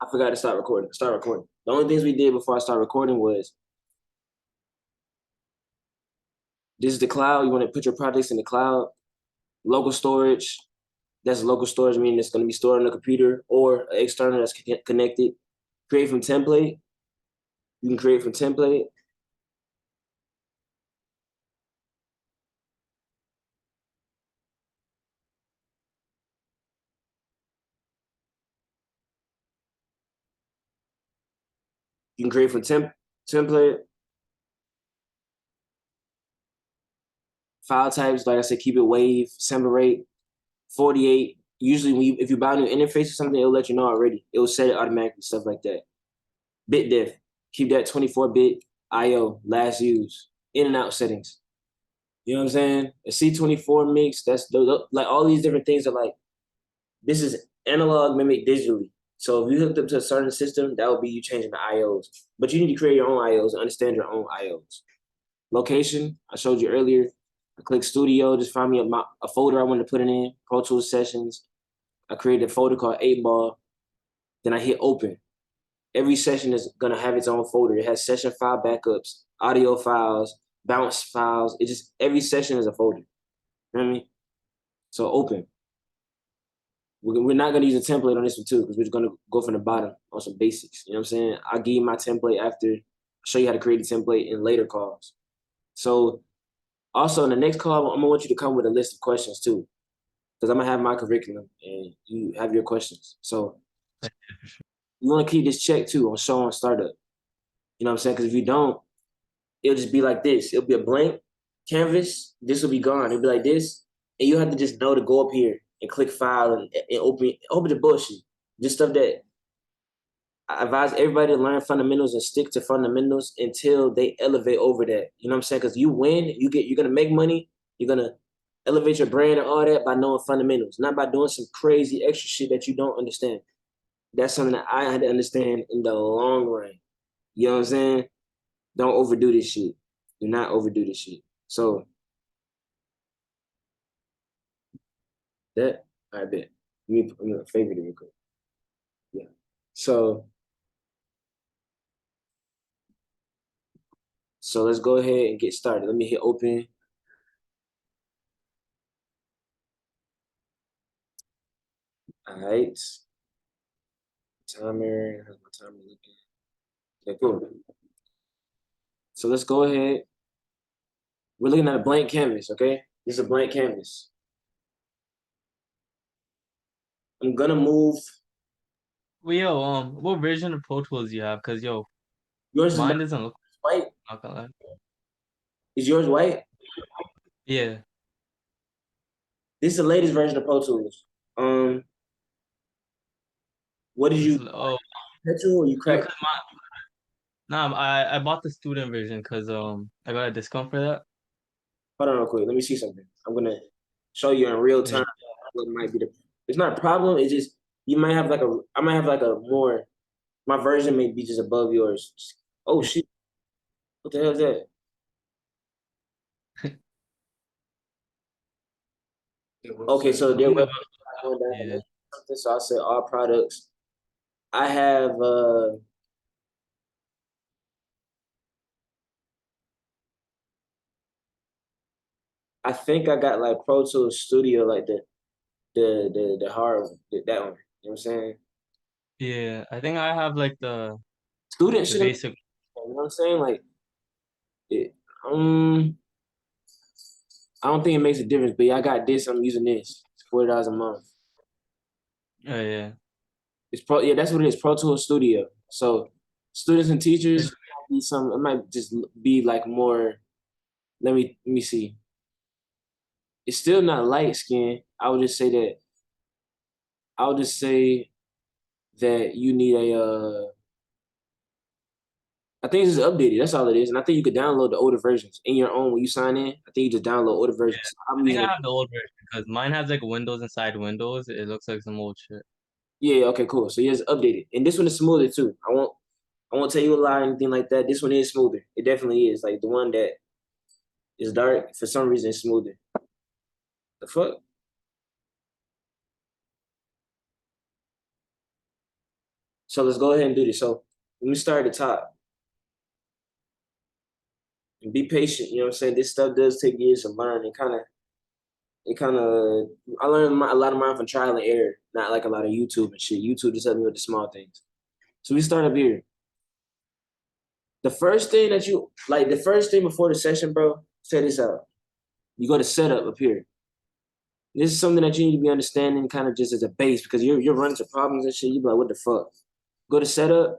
I forgot to start recording. Start recording. The only things we did before I start recording was this is the cloud. You want to put your projects in the cloud. Local storage. That's local storage, meaning it's going to be stored on the computer or an external that's connected. Create from template. You can create from template. You can create from template. File types, like I said, keep it wave, symbol rate, 48. Usually, if you buy a new interface or something, it'll let you know already. It will set it automatically, stuff like that. Bit diff, keep that 24-bit IO, last use, in and out settings. You know what I'm saying? A C24 mix, that's like all these different things are like, this is analog mimic digitally. So if you hooked up to a certain system, that would be you changing the IOs. But you need to create your own IOs and understand your own IOs. Location, I showed you earlier. I click Studio, just find me a folder I want to put it in, Pro Tools Sessions. I created a folder called 8Ball. Then I hit Open. Every session is going to have its own folder. It has session file backups, audio files, bounce files. It just, every session is a folder. You know what I mean? So Open. We're not going to use a template on this one too, because we're just going to go from the bottom on some basics. You know what I'm saying? I'll give you my template after, I'll show you how to create a template in later calls. So also in the next call, I'm gonna want you to come with a list of questions too, because I'm gonna have my curriculum and you have your questions. So you want to keep this check too on show on startup. You know what I'm saying? Because if you don't, it'll just be like this. It'll be a blank canvas. This will be gone. It'll be like this, and you have to just know to go up here and click file and open the bullshit. Just stuff that I advise everybody to learn fundamentals and stick to fundamentals until they elevate over that. You know what I'm saying? Because you win, you're gonna make money. You're gonna elevate your brand and all that by knowing fundamentals, not by doing some crazy extra shit that you don't understand. That's something that I had to understand in the long run. You know what I'm saying? Don't overdo this shit. Do not overdo this shit. So that I bet. I'm gonna favorite it real quick. Yeah. So let's go ahead and get started. Let me hit open. All right. Timer. How's my timer looking? Okay, cool. So let's go ahead. We're looking at a blank canvas, okay? This is a blank canvas. I'm gonna move. Well, yo, what version of Pro Tools do you have? Cause yo, Yours is mine doesn't look. white. Not gonna lie. Is yours white? Yeah. This is the latest version of Pro Tools. What did you Oh, petrol or you yo, crack? cause nah, I bought the student version cause I got a discount for that. Hold on real quick. Let me see something. I'm gonna show you in real Yeah. time what might be the. It's not a problem. It's just you might have like a. I might have like a more. My version may be just above yours. Oh shit! What the hell is that? Okay, so I their think website about going yeah. down. Something. So I said all products. I have. I think I got like Pro Tools Studio, like the hard one, that one. You know what I'm saying? Yeah, I think I have like Student the shouldn't. basic. You know what I'm saying? Like, it, I don't think it makes a difference. But yeah, I got this. I'm using this. It's $40 a month. Oh yeah. It's pro. Yeah, that's what it is. Pro Tools Studio. So students and teachers, it might just be like more. Let me see. It's still not light skin. I would just say that. I would just say that you need a. I think it's just updated. That's all it is. And I think you could download the older versions in your own when you sign in. I think you just download older versions. I'm I think using I it. have the old version because mine has like windows inside windows. It looks like some old shit. Yeah, okay, cool. So yeah, it's updated. And this one is smoother too. I won't tell you a lie or anything like that. This one is smoother. It definitely is. Like the one that is dark, for some reason, it's smoother. The fuck? So let's go ahead and do this. So let me start at the top and be patient. You know what I'm saying? This stuff does take years to learn and I learned a lot of mine from trial and error, not like a lot of YouTube and shit. YouTube just helped me with the small things. So we start up here. The first thing that you like, the first thing before the session, bro, check this out. You go to setup up here. This is something that you need to be understanding kind of just as a base because you're running into problems and shit. You be like, what the fuck? Go to setup,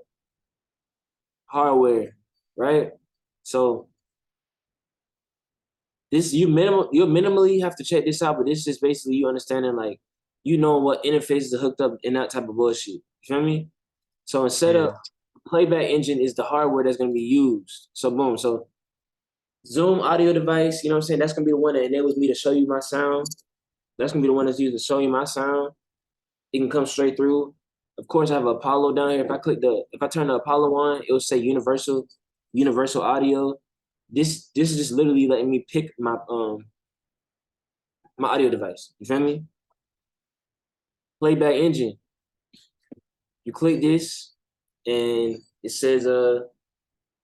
hardware, right? So this you minimally have to check this out, but this is basically you understanding like you know what interfaces are hooked up in that type of bullshit. You feel me? So in Yeah. setup, playback engine is the hardware that's gonna be used. So boom. So Zoom audio device, you know what I'm saying? That's gonna be the one that enables me to show you my sound. That's gonna be the one that's used to show you my sound. It can come straight through. Of course, I have Apollo down here. If I turn the Apollo on, it will say universal audio. This is just literally letting me pick my audio device. You feel me? Playback engine. You click this, and it says no,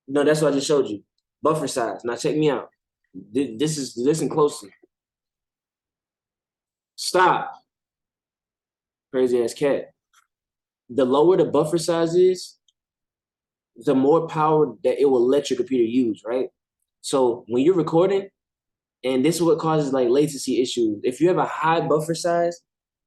that's what I just showed you. Buffer size. Now check me out. This is listen closely. Stop. Crazy ass cat. The lower the buffer size is, the more power that it will let your computer use, right? So when you're recording, and this is what causes like latency issues. If you have a high buffer size,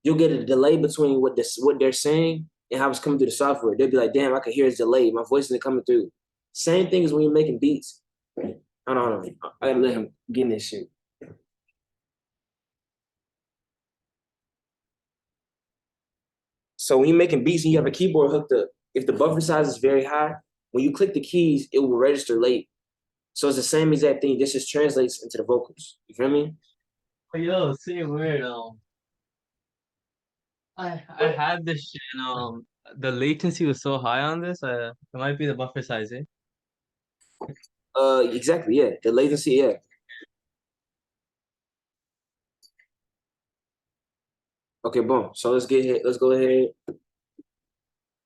you'll get a delay between what they're saying and how it's coming through the software. They'll be like, "Damn, I can hear it's delayed. My voice isn't coming through." Same thing as when you're making beats. Hold on, hold on. I gotta let him get in this shit. So when you're making beats and you have a keyboard hooked up, if the buffer size is very high, when you click the keys, it will register late. So it's the same exact thing. This just translates into the vocals. You feel me? But yo, see weird. I had this shit and the latency was so high on this. It might be the buffer size, eh? Exactly. Yeah, the latency. Yeah. Okay, boom. So let's go ahead.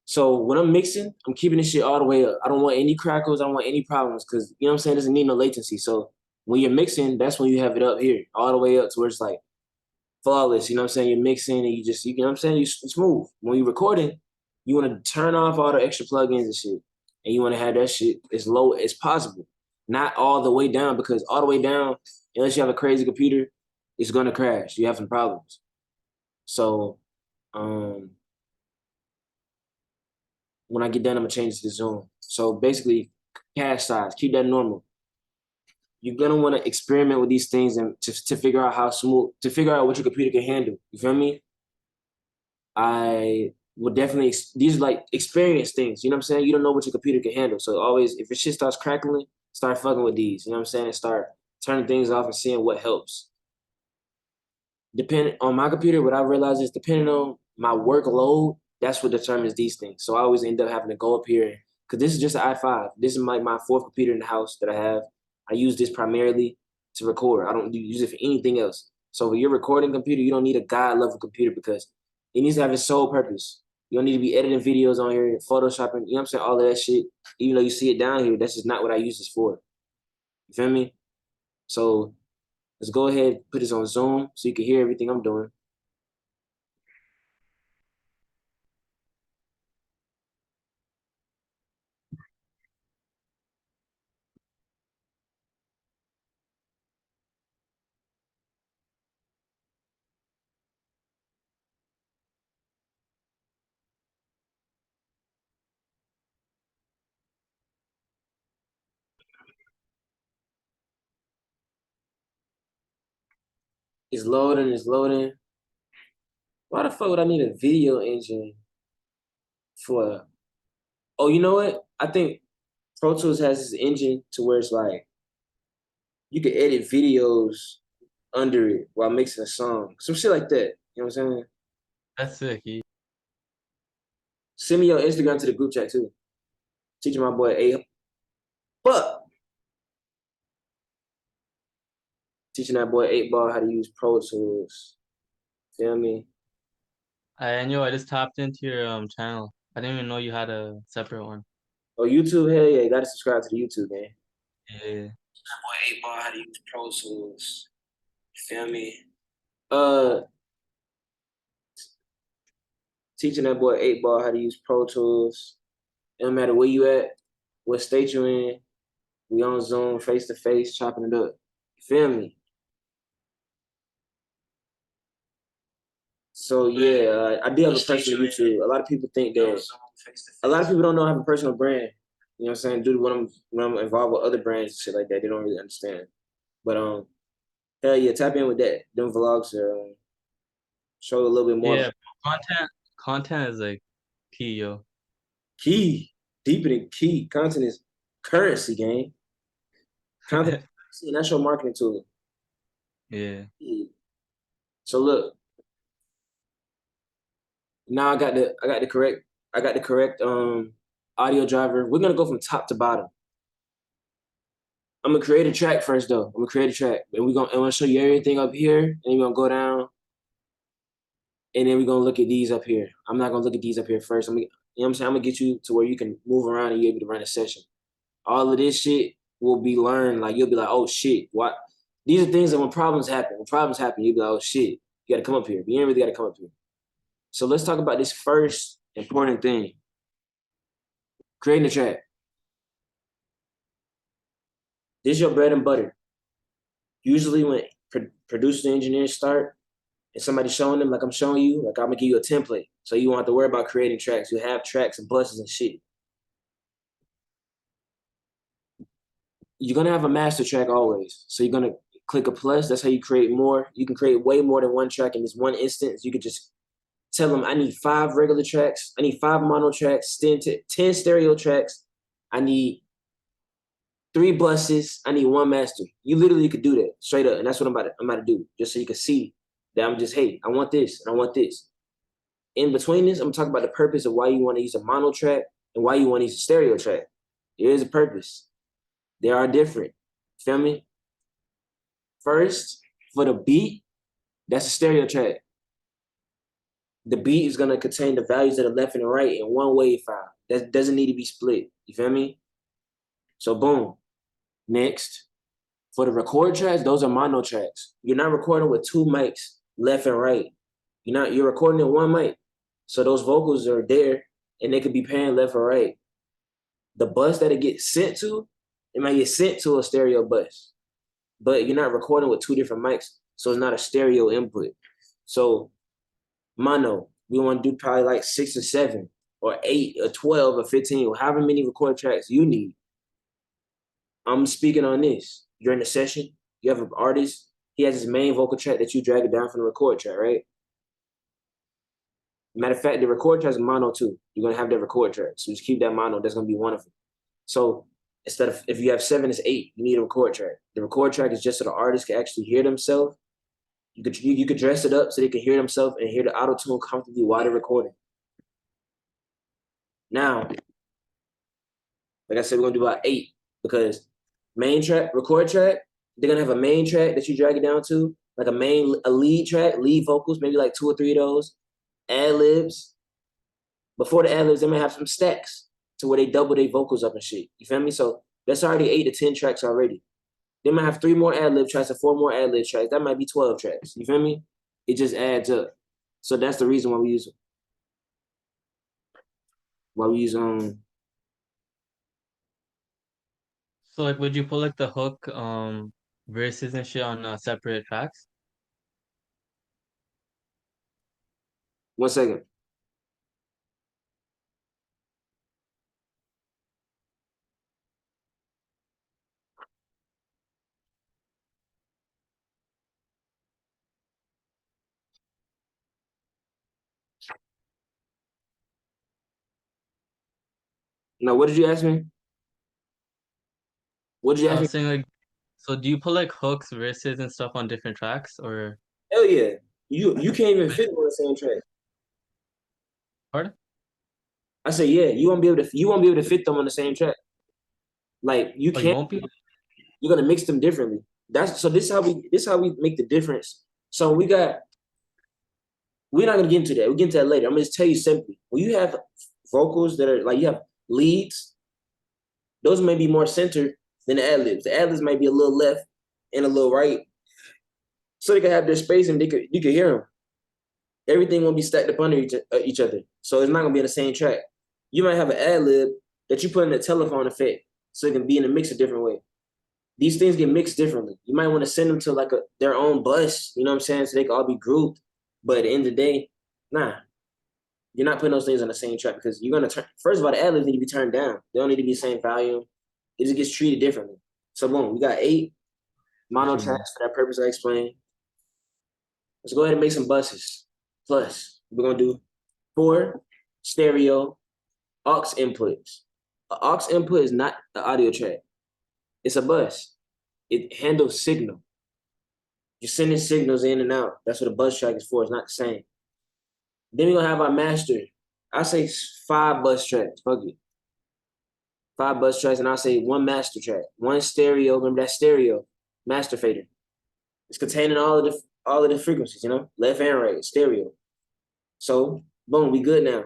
So when I'm mixing, I'm keeping this shit all the way up. I don't want any crackles. I don't want any problems because you know what I'm saying. It doesn't need no latency. So when you're mixing, that's when you have it up here, all the way up to where it's like flawless. You know what I'm saying? You're mixing and you know what I'm saying. You smooth. When you're recording, you want to turn off all the extra plugins and shit, and you want to have that shit as low as possible, not all the way down because all the way down, unless you have a crazy computer, it's gonna crash. You have some problems. So, um, when I get done, I'm gonna change it to Zoom. So basically, cache size, keep that normal. You're gonna want to experiment with these things and to figure out how smooth, to figure out what your computer can handle. You feel me? I would definitely these are like experience things. You know what I'm saying? You don't know what your computer can handle. So always, if your shit starts crackling, start fucking with these. You know what I'm saying? Start turning things off and seeing what helps. Depending on my computer, what I realize is depending on my workload, that's what determines these things. So I always end up having to go up here because this is just an i5. This is my fourth computer in the house that I have. I use this primarily to record. I don't use it for anything else. So for your recording computer, you don't need a god level computer because it needs to have its sole purpose. You don't need to be editing videos on here, photoshopping, you know what I'm saying? All of that shit. Even though you see it down here, that's just not what I use this for. You feel me? So let's go ahead, put this on Zoom so you can hear everything I'm doing. It's loading, it's loading. Why the fuck would I need a video engine for? Oh, you know what? I think Pro Tools has this engine to where it's like you can edit videos under it while mixing a song. Some shit like that. You know what I'm saying? That's sick. Send me your Instagram to the group chat too. Teaching my boy A fuck. Teaching that boy 8 Ball how to use Pro Tools. Feel me? I just tapped into your channel. I didn't even know you had a separate one. Oh, YouTube, hell yeah, you gotta subscribe to the YouTube, man. Yeah. That boy 8 Ball how to use Pro Tools. You feel me? Uh, teaching that boy 8 Ball how to use Pro Tools. It don't matter where you at, what state you in. We on Zoom, face to face, chopping it up. You feel me? So yeah, I do have a personal YouTube. A lot of people think that a lot of people don't know I have a personal brand. You know what I'm saying? Due to when I'm involved with other brands and shit like that, they don't really understand. But hell yeah, tap in with that. Them vlogs show a little bit more. Yeah. Content is like key, yo. Key, deeper than key. Content is currency, gang. Content, and that's your marketing tool. Yeah. So look, now I got the correct audio driver. We're gonna go from top to bottom. I'm gonna create a track first though. I'm gonna create a track. And I'm gonna show you everything up here, and then we're gonna go down, and then we're gonna look at these up here. I'm not gonna look at these up here first. You know what I'm saying? I'm gonna get you to where you can move around and you're able to run a session. All of this shit will be learned. Like you'll be like, oh shit, what? These are things that when problems happen, you'll be like, oh shit, you gotta come up here. You ain't really gotta come up here. So let's talk about this first important thing. Creating a track. This is your bread and butter. Usually when producers and engineers start and somebody's showing them, like I'm showing you, like I'm gonna give you a template. So you won't have to worry about creating tracks. You have tracks and buses and shit. You're gonna have a master track always. So you're gonna click a plus. That's how you create more. You can create way more than one track in this one instance. You could just tell them I need 5 regular tracks. I need 5 mono tracks, 10 stereo tracks. I need 3 buses. I need 1 master. You literally could do that straight up. And that's what I'm about to do. Just so you can see that I'm just, hey, I want this and I want this. In between this, I'm talking about the purpose of why you want to use a mono track and why you want to use a stereo track. There is a purpose. They are different. Feel me? First, for the beat, that's a stereo track. The beat is gonna contain the values of the left and the right in one wave file. That doesn't need to be split. You feel me? So boom. Next, for the record tracks, those are mono tracks. You're not recording with 2 mics, left and right. You're recording in 1 mic. So those vocals are there and they could be panned left or right. The bus that it gets sent to, it might get sent to a stereo bus, but you're not recording with 2 different mics. So it's not a stereo input. So mono, we want to do probably like 6 or 7 or 8 or 12 or 15 or however many record tracks you need. I'm speaking on this. You're in a session, you have an artist, he has his main vocal track that you drag it down from the record track, right? Matter of fact, the record track is mono too. You're gonna have that record track. So just keep that mono, that's gonna be one of them. So instead of, if you have 7, it's 8, you need a record track. The record track is just so the artist can actually hear themselves. You could dress it up so they can hear themselves and hear the auto tune comfortably while they're recording. Now, like I said, we're gonna do about 8 because main track, record track, they're gonna have a main track that you drag it down to, like a lead track, lead vocals, maybe like 2 or 3 of those, ad libs. Before the ad libs, they might have some stacks to where they double their vocals up and shit. You feel me? So that's already 8 to 10 tracks already. They might have 3 more ad lib tracks or 4 more ad lib tracks. That might be 12 tracks. You feel me? It just adds up. So that's the reason why we use So like, would you put like the hook, verses and shit on separate tracks? 1 second. Now, what did you ask me? What did you I ask me? was saying like, so do you put like hooks, verses and stuff on different tracks or? Hell yeah. You can't even fit them on the same track. Pardon? I say, yeah, you won't be able to fit them on the same track. Like you Oh, you can't, won't be? you're gonna mix them differently. This is how we make the difference. So we're not gonna get into that. We'll get into that later. I'm gonna just tell you simply. When you have vocals that are like you have leads. Those may be more centered than the ad libs. The ad libs might be a little left and a little right, so they can have their space and you can hear them. Everything won't be stacked up under each other, so it's not gonna be in the same track. You might have an ad lib that you put in a telephone effect, so it can be in a mix a different way. These things get mixed differently. You might want to send them to like their own bus, you know what I'm saying, so they can all be grouped. But at the end of the day, nah, you're not putting those things on the same track because you're gonna turn. First of all, the ad libs need to be turned down. They don't need to be the same volume. It just gets treated differently. So boom, we got 8 mono tracks for that purpose I explained. Let's go ahead and make some buses. Plus, we're gonna do 4 stereo aux inputs. An aux input is not an audio track. It's a bus. It handles signal. You're sending signals in and out. That's what a bus track is for. It's not the same. Then we're gonna have our master. I say 5 bus tracks. Fuck it. 5 bus tracks, and I'll say 1 master track. 1 stereo. Remember that stereo master fader. It's containing all of the frequencies, you know, left and right, stereo. So boom, we good now.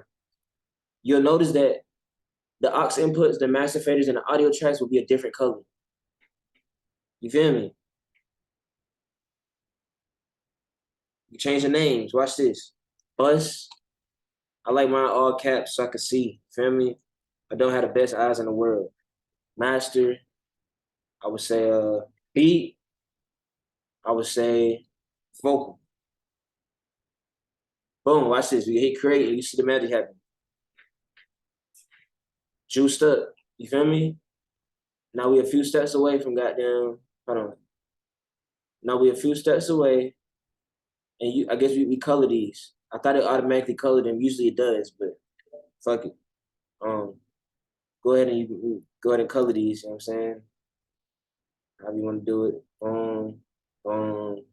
You'll notice that the aux inputs, the master faders, and the audio tracks will be a different color. You feel me? You change the names. Watch this. Bus. I like mine all caps so I can see. Feel me? I don't have the best eyes in the world. Master. I would say beat. I would say vocal. Boom, watch this. We hit create and you see the magic happen. Juiced up. You feel me? Now we a few steps away from goddamn. Hold on. Now we a few steps away. And I guess we color these. I thought it automatically colored them. Usually it does, but fuck it. Go ahead and you go ahead and color these, you know what I'm saying? How you want to do it. Boom, boom,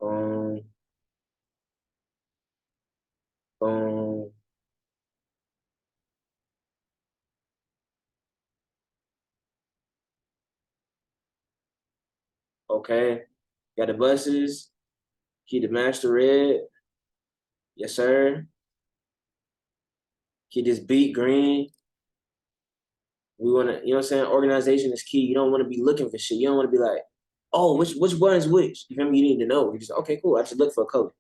boom, boom. Okay. Got the buses. Keep the master red. Yes, sir. Keep this beat green. We want to, you know what I'm saying? Organization is key. You don't want to be looking for shit. You don't want to be like, oh, which one is which? You feel me? You need to know. You just, okay, cool. I should look for a color.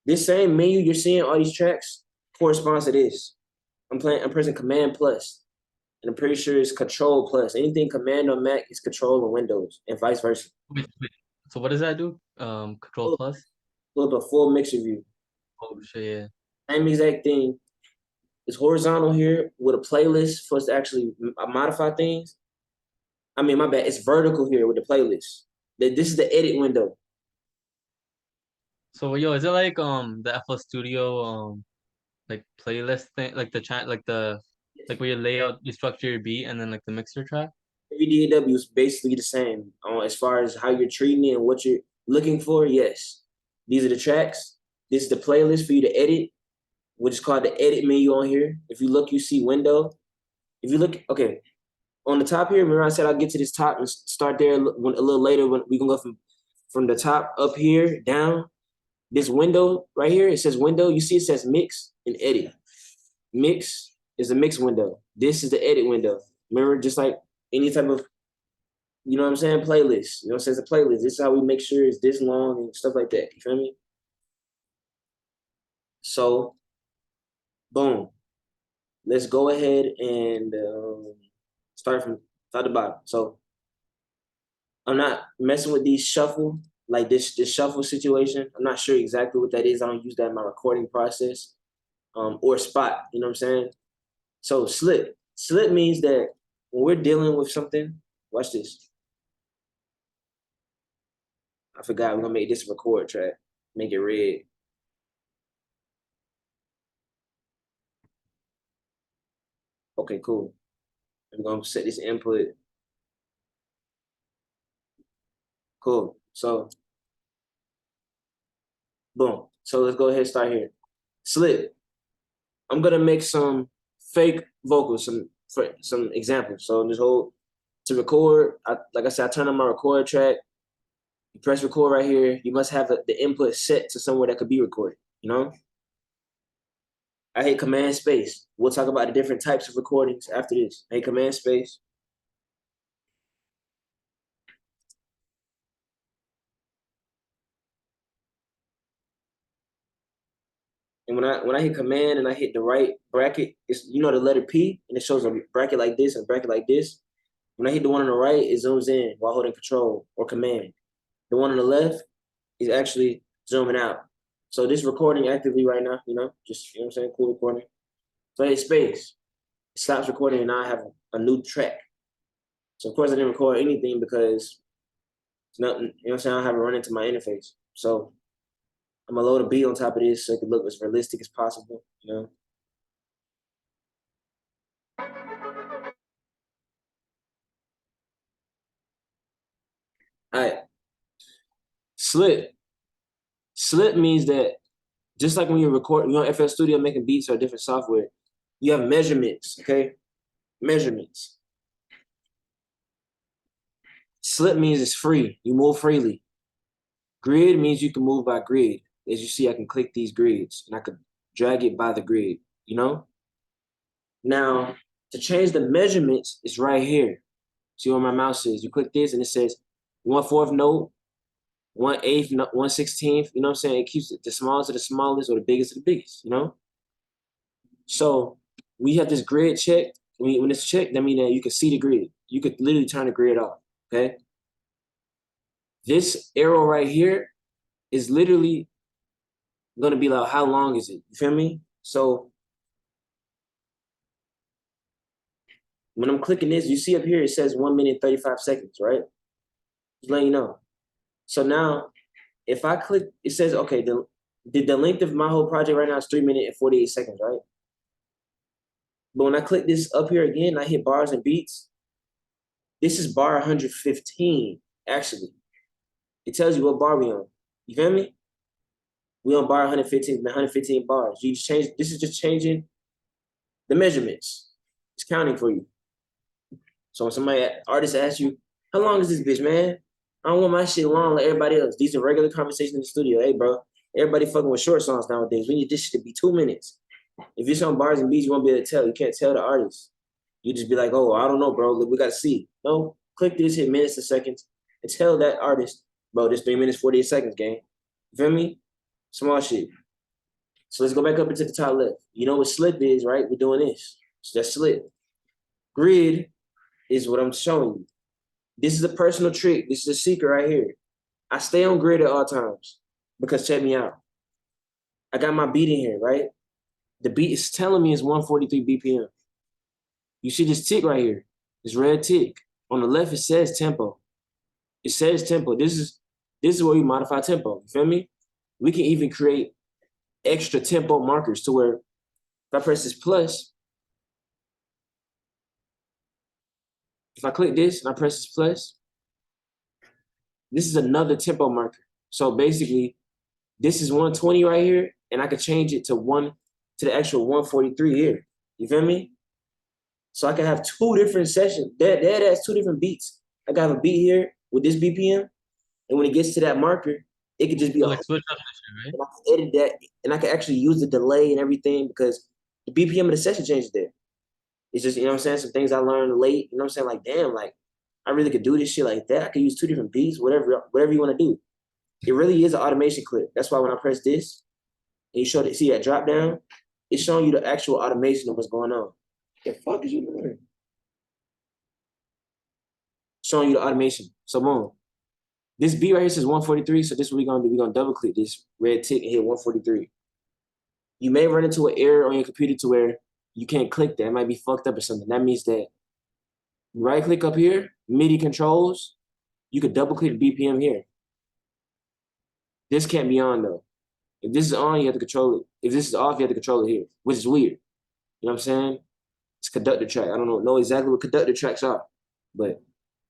This same menu you're seeing, all these tracks, corresponds to this. I'm pressing Command plus, and I'm pretty sure it's Control plus. Anything Command on Mac is Control on Windows, and vice versa. Wait. So what does that do? Control plus? Pull up a full mixer view. Oh shit, yeah. Same exact thing. It's horizontal here with a playlist for us to actually modify things. I mean, my bad. It's vertical here with the playlist. This is the edit window. So yo, is it like the FL Studio like playlist thing, like the chat, like where you lay out, you structure your beat, and then like the mixer track? Every DAW is basically the same as far as how you're treating it and what you're looking for. Yes, these are the tracks. This is the playlist for you to edit, which is called the edit menu on here. If you look, you see window. If you look, okay, on the top here, remember I said I'll get to this top and start there a little later when we can go from the top up here down. This window right here, it says window. You see it says mix and edit. Mix is the mix window. This is the edit window. Remember, just like any type of, you know what I'm saying, playlist. You know, it says a playlist. This is how we make sure it's this long and stuff like that. You feel me? So, boom. Let's go ahead and start the bottom. So, I'm not messing with these shuffle, like this shuffle situation. I'm not sure exactly what that is. I don't use that in my recording process. Or spot, you know what I'm saying? So slip. Slip means that when we're dealing with something, watch this. I forgot, we're gonna make this record track, make it red. Okay, cool. I'm gonna set this input. Cool. So, boom. So let's go ahead and start here. Slip. I'm gonna make some fake vocals, some examples. So this whole to record, like I said, I turn on my record track. You press record right here. You must have the input set to somewhere that could be recorded, you know? I hit Command Space. We'll talk about the different types of recordings after this. I hit Command Space. And when I hit Command and I hit the right bracket, it's the letter P, and it shows a bracket like this and a bracket like this. When I hit the one on the right, it zooms in while holding Control or Command. The one on the left is actually zooming out. So this recording actively right now, just what I'm saying, cool recording. So I hit space. It stops recording, and now I have a new track. So of course I didn't record anything because it's nothing, what I'm saying, I don't have it run into my interface. So I'm gonna load a beat on top of this so it can look as realistic as possible, All right. Slip. Slip means that just like when you're recording, on FL Studio making beats or different software, you have measurements, okay? Measurements. Slip means it's free. You move freely. Grid means you can move by grid. As you see, I can click these grids and I could drag it by the grid, Now, to change the measurements, it's right here. See where my mouse is. You click this and it says 1/4 note, 1/8, 1/16. You know what I'm saying? It keeps it the smallest of the smallest or the biggest of the biggest, So we have this grid check. When it's checked, that means that you can see the grid. You could literally turn the grid off, okay? This arrow right here is literally gonna be like, how long is it? You feel me? So when I'm clicking this, you see up here, it says 1 minute, 35 seconds, right? Just letting you know. So now, if I click, it says, okay, the length of my whole project right now is 3 minutes and 48 seconds, right? But when I click this up here again, I hit bars and beats. This is bar 115, actually. It tells you what bar we on. You feel me? We on bar 115 bars. You just change, this is just changing the measurements. It's counting for you. So when somebody, artist asks you, how long is this bitch, man? I don't want my shit long like everybody else. These are regular conversations in the studio. Hey, bro, everybody fucking with short songs nowadays. We need this shit to be 2 minutes. If it's on bars and beats, you won't be able to tell. You can't tell the artist. You just be like, oh, I don't know, bro. We got to see. No, click this, hit minutes and seconds, and tell that artist, bro, this 3 minutes, 48 seconds, gang. You feel me? Small shit. So let's go back up into the top left. You know what slip is, right? We're doing this. So that's slip. Grid is what I'm showing you. This is a personal trick. This is a secret right here. I stay on grid at all times because check me out. I got my beat in here, right? The beat is telling me it's 143 BPM. You see this tick right here, this red tick. On the left, it says tempo. It says tempo. This is where we modify tempo. You feel me? We can even create extra tempo markers to where if I press this plus, if I click this and I press this plus, this is another tempo marker. So basically, this is 120 right here, and I could change it to the actual 143 here. You feel me? So I can have 2 different sessions. That has 2 different beats. I got a beat here with this BPM, and when it gets to that marker, it could just be like switch up the shit, right? and I can edit that, and I can actually use the delay and everything because the BPM of the session changes there. It's just, what I'm saying, some things I learned late, what I'm saying, like, damn, like, I really could do this shit like that. I could use 2 different beats, whatever you want to do. It really is an automation clip. That's why when I press this, and you see that drop down, it's showing you the actual automation of what's going on. The fuck is you doing? Showing you the automation. So boom. This beat right here says 143, so this is what we're gonna do. We're gonna double click this red tick and hit 143. You may run into an error on your computer to where you can't click that. It might be fucked up or something. That means that you right click up here, MIDI controls, you could double click BPM here. This can't be on though. If this is on, you have to control it. If this is off, you have to control it here, which is weird. You know what I'm saying? It's conductor track. I don't know exactly what conductor tracks are, but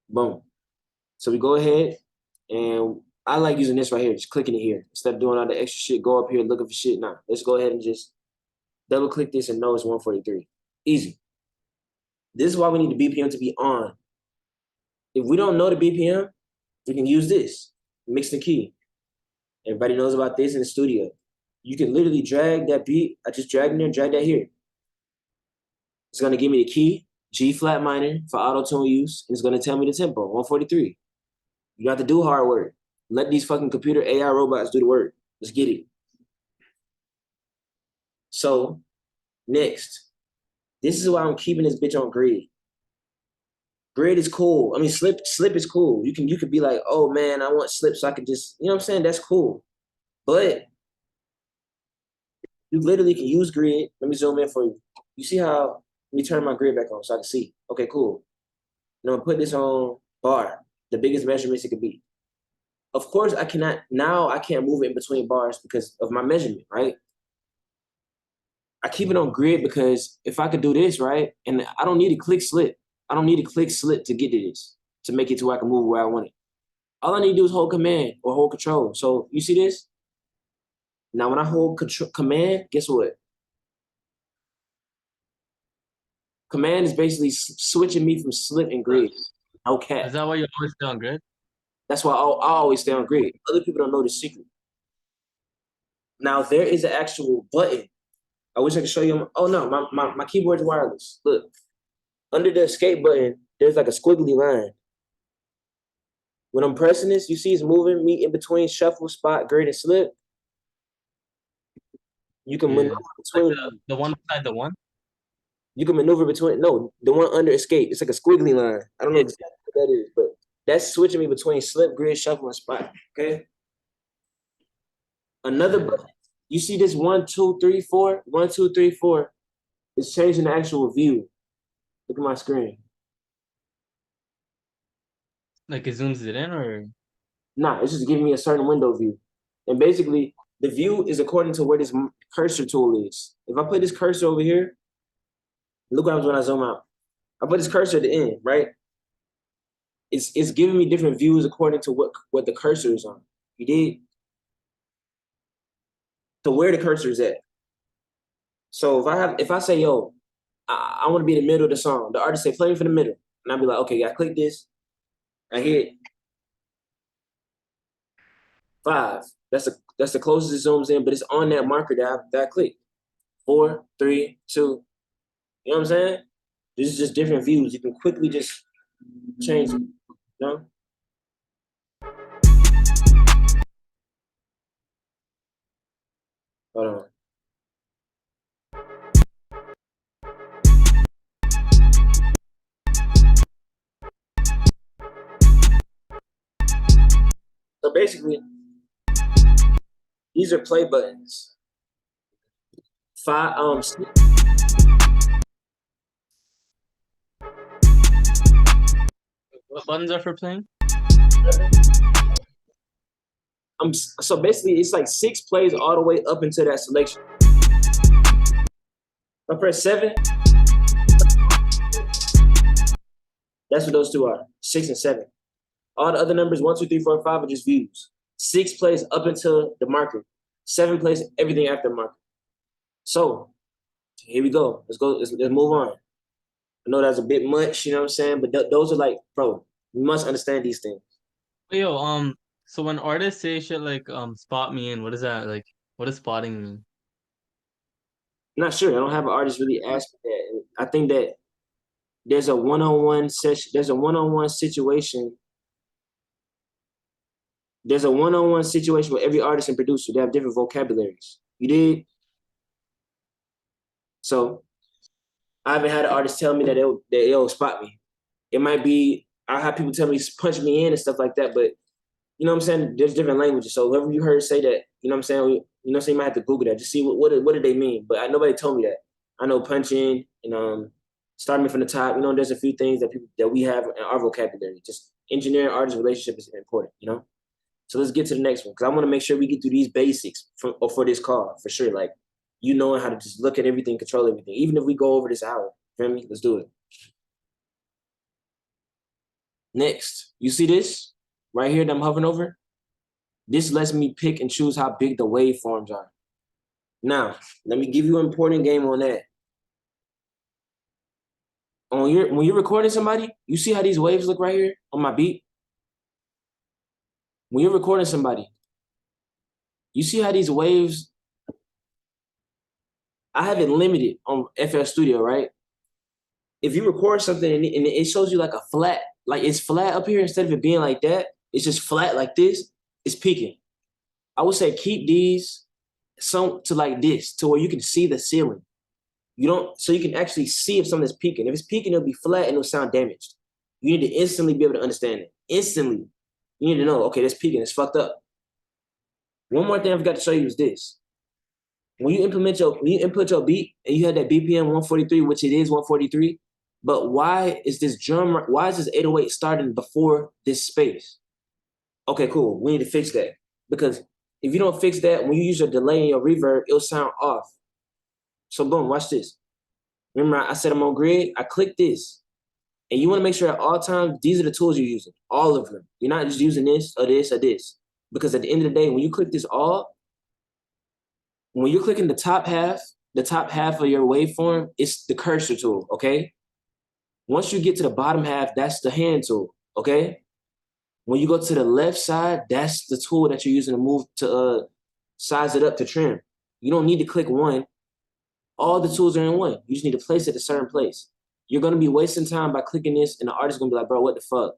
boom. So we go ahead, and I like using this right here, just clicking it here. Instead of doing all the extra shit, go up here looking for shit. Nah, let's go ahead and just double click this and know it's 143. Easy. This is why we need the BPM to be on. If we don't know the BPM, we can use this, mix the key. Everybody knows about this in the studio. you can literally drag that beat. I just drag in there, drag that here. It's gonna give me the key, G flat minor for auto tune use, and it's gonna tell me the tempo, 143. You don't have to do hard work. Let these fucking computer AI robots do the work. Let's get it. So next, this is why I'm keeping this bitch on grid. Grid is cool. I mean, slip is cool. You could be like, oh man, I want slip so I can just, you know what I'm saying? That's cool. But you literally can use grid. Let me zoom in for you. You see how, let me turn my grid back on so I can see. Okay, cool. Now I'm gonna put this on bar, the biggest measurements it could be. Of course, I can't move it in between bars because of my measurement, right? I keep it on grid because if I could do this, right, and I don't need to click slip. I don't need to click slip to get to this, to make it to where I can move where I want it. All I need to do is hold command or hold control. So you see this? Now when I hold command, guess what? Command is basically switching me from slip and grid. No cap. Is that why you always stay on grid? That's why I always stay on grid. Other people don't know the secret. Now there is an actual button. I wish I could show you. Oh no, my keyboard's wireless. Look, under the escape button, there's like a squiggly line. When I'm pressing this, you see it's moving me in between shuffle, spot, grid, and slip. You can maneuver between like the one beside the one. You can maneuver between the one under escape. It's like a squiggly line. I don't know exactly what that is, but that's switching me between slip, grid, shuffle, and spot. Okay. Another button. You see this 1, 2, 3, 4? 1, 2, 3, 4. It's changing the actual view. Look at my screen. Like it zooms it in, or Nah, it's just giving me a certain window view. And basically, the view is according to where this cursor tool is. If I put this cursor over here, look what happens when I zoom out. I put this cursor at the end, right? It's giving me different views according to what the cursor is on. You did? To where the cursor is at. So if I say, yo, I want to be in the middle of the song, the artist say, play me for the middle. And I'll be like, okay, I click this. I hit 5. That's the closest it zooms in, but it's on that marker that I click. 4, 3, 2. You know what I'm saying? This is just different views. You can quickly just change it, you know? Hold on. So basically, these are play buttons. 5 what buttons are for playing? So basically it's like 6 plays all the way up into that selection. I press 7. That's what those two are, 6 and 7. All the other numbers, 1, 2, 3, 4, and 5 are just views. 6 plays up until the marker. 7 plays everything after the marker. So here we go. Let's move on. I know that's a bit much, you know what I'm saying? But those are like, bro, you must understand these things. Yo, so when artists say shit like spot me in, what is that like? What does spotting mean? I'm not sure. I don't have an artist really ask me that. I think that there's a one-on-one session. There's a one-on-one situation. There's a one-on-one situation with every artist and producer. They have different vocabularies. You did? So I haven't had an artist tell me that they'll spot me. It might be, I have people tell me punch me in and stuff like that, but you know what I'm saying? There's different languages. So whoever you heard say that, you know what I'm saying? You know, so you might have to Google that, just see what did they mean. But nobody told me that. I know punch in and start me from the top. You know, there's a few things that we have in our vocabulary. Just engineering artist relationship is important, you know? So let's get to the next one, because I want to make sure we get through these basics for this call, for sure. Like, you knowing how to just look at everything, control everything. Even if we go over this hour, feel me? Let's do it. Next, you see this right here that I'm hovering over? This lets me pick and choose how big the waveforms are. Now, let me give you an important game on that. When you're recording somebody, you see how these waves look right here on my beat? When you're recording somebody, you see how these waves I have it limited on FL Studio, right? If you record something and it shows you like a flat, like it's flat up here instead of it being like that, it's just flat like this, it's peaking. I would say keep these some to like this, to where you can see the ceiling. You don't, so you can actually see if something's peaking. If it's peaking, it'll be flat and it'll sound damaged. You need to instantly be able to understand it. Instantly. You need to know, okay, that's peaking, it's fucked up. One more thing I forgot to show you is this. When you input your beat and you had that BPM 143, which it is 143, but why is this 808 starting before this space? Okay, cool. We need to fix that. Because if you don't fix that, when you use your delay and your reverb, it'll sound off. So boom, watch this. Remember, I said I'm on grid. I click this. And you want to make sure at all times, these are the tools you're using. All of them. You're not just using this or this or this. Because at the end of the day, when you click this all, when you're clicking the top half of your waveform, it's the cursor tool, okay? Once you get to the bottom half, that's the hand tool, okay? When you go to the left side, that's the tool that you're using to move to size it up to trim. You don't need to click one. All the tools are in one. You just need to place it a certain place. You're gonna be wasting time by clicking this, and the artist's gonna be like, bro, what the fuck?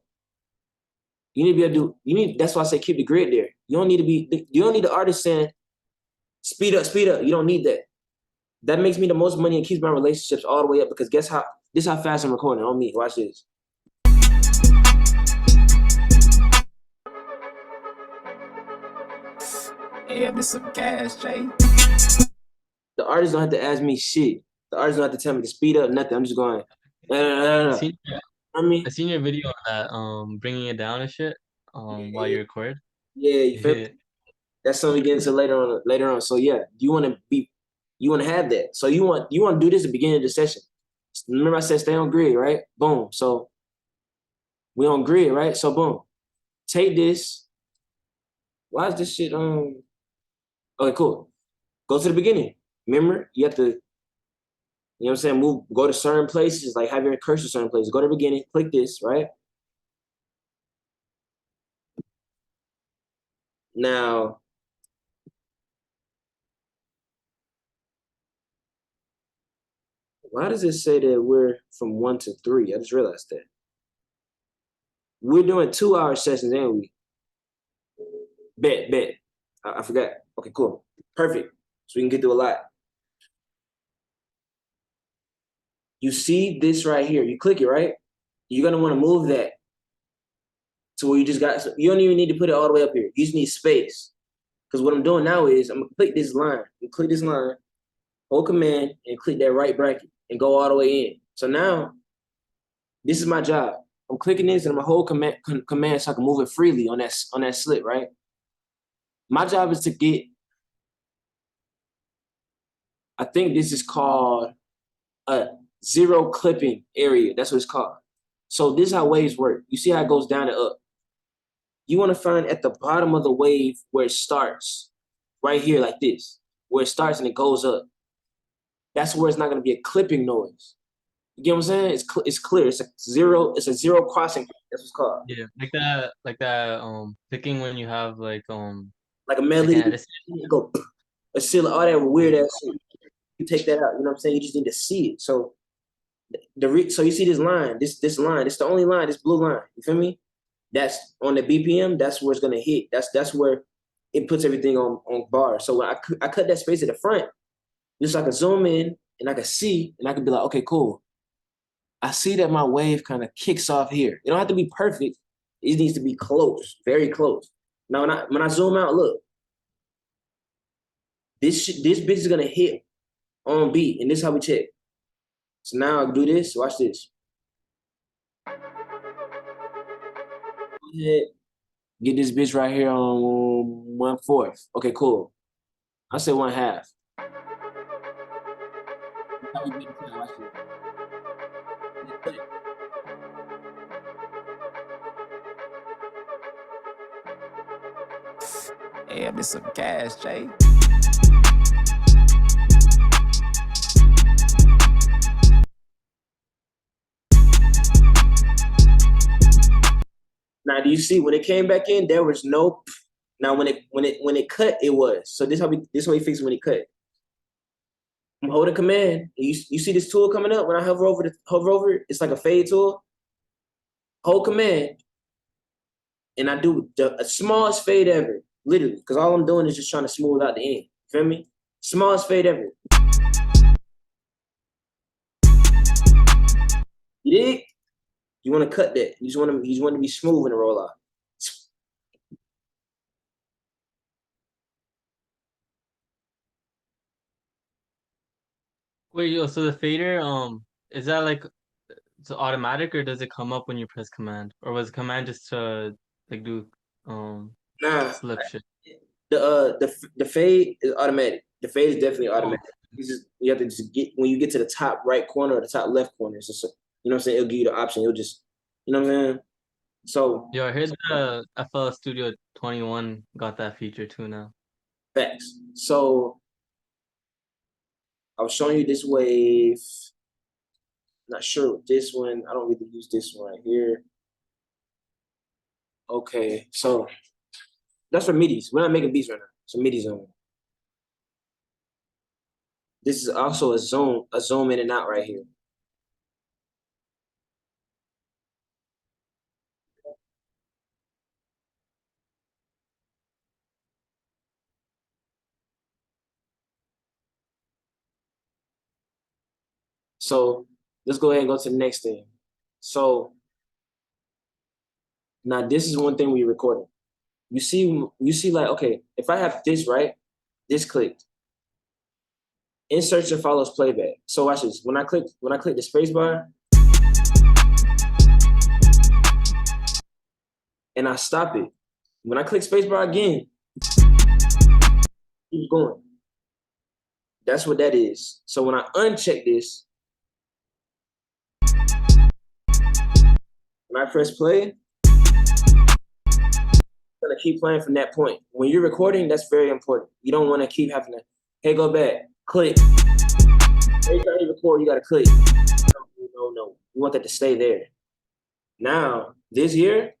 You need to be able to do, that's why I say keep the grid there. You don't need the artist saying, speed up, speed up. You don't need that. That makes me the most money and keeps my relationships all the way up, because this is how fast I'm recording on me. Watch this. Yeah, this some gas, Jay. The artist don't have to ask me shit. The artist don't have to tell me to speed up, nothing. I'm just going, no. I seen your video on that, bringing it down and shit, while you record. Yeah, you feel me? That's something we get into later on. So yeah, you want to have that. So you want to do this at the beginning of the session. Remember I said stay on grid, right? Boom. So we on grid, right? So boom. Take this. Why is this shit okay, cool. Go to the beginning. Remember, you have to, you know what I'm saying, go to certain places, like have your cursor certain places. Go to the beginning, click this, right? Now, why does it say that we're from 1 to 3? I just realized that. We're doing 2-hour sessions, ain't we? Bet. I forgot. Okay, cool. Perfect. So we can get through a lot. You see this right here. You click it, right? You're going to want to move that to where you don't even need to put it all the way up here. You just need space. Because what I'm doing now is I'm going to click this line. You click this line, hold command, and click that right bracket and go all the way in. So now, this is my job. I'm clicking this and I'm going to hold command so I can move it freely on that slit, right? My job is to get, I think this is called a zero clipping area. That's what it's called. So this is how waves work. You see how it goes down and up. You want to find at the bottom of the wave where it starts, right here like this, where it starts and it goes up. That's where it's not going to be a clipping noise. You get what I'm saying? It's clear. It's a zero crossing. That's what it's called. Yeah, like that, picking when you have like a melody, go a seal, all that weird ass shit. You take that out. You know what I'm saying? You just need to see it. So so you see this line, this line. It's the only line. This blue line. You feel me? That's on the BPM. That's where it's gonna hit. That's where it puts everything on bar. So when I cut that space at the front, just so I can zoom in and I can see and I can be like, okay, cool. I see that my wave kind of kicks off here. It don't have to be perfect. It needs to be close, very close. Now when I zoom out, look, this bitch is gonna hit on beat, and this is how we check. So now I do this. Watch this. Go ahead, get this bitch right here on 1/4. Okay, cool. I say 1/2. Yeah, this some gas, Jay. Now, do you see when it came back in? There was no. Now, when it cut, it was. So this how we fix when it cut. I'm holding command. You see this tool coming up when I hover over it? It's like a fade tool. Hold command, and I do the smallest fade ever, literally, because all I'm doing is just trying to smooth out the end. Feel me? Smallest fade ever. You dig? You want to cut that. You just want to be smooth in the roll out. Wait, yo, so the fader, is that like it's automatic or does it come up when you press command? Or was command just to like do Nah, slip shit? the fade is automatic. The fade is definitely Oh, automatic. You have to just get when you get to the top right corner or the top left corner. It's just, you know what I'm saying? It'll give you the option. It'll just, you know what I'm saying? So yo, I heard the FL Studio 21 got that feature too now. facts. So I was showing you this wave. Not sure with this one. I don't really use this one right here. Okay, so that's for midis. We're not making beats right now. So MIDI zone. This is also a zoom in and out right here. So let's go ahead and go to the next thing. So now this is one thing we recorded. You see like, okay, if I have this, right, this clicked, insertion follows playback. So watch this. When I click the space bar and I stop it, when I click space bar again, keep going. That's what that is. So when I uncheck this, when I press play, I'm gonna keep playing from that point. When you're recording, that's very important. You don't want to keep having to, hey, go back, click. Every time you record, you gotta click. No. You want that to stay there. Now, this here,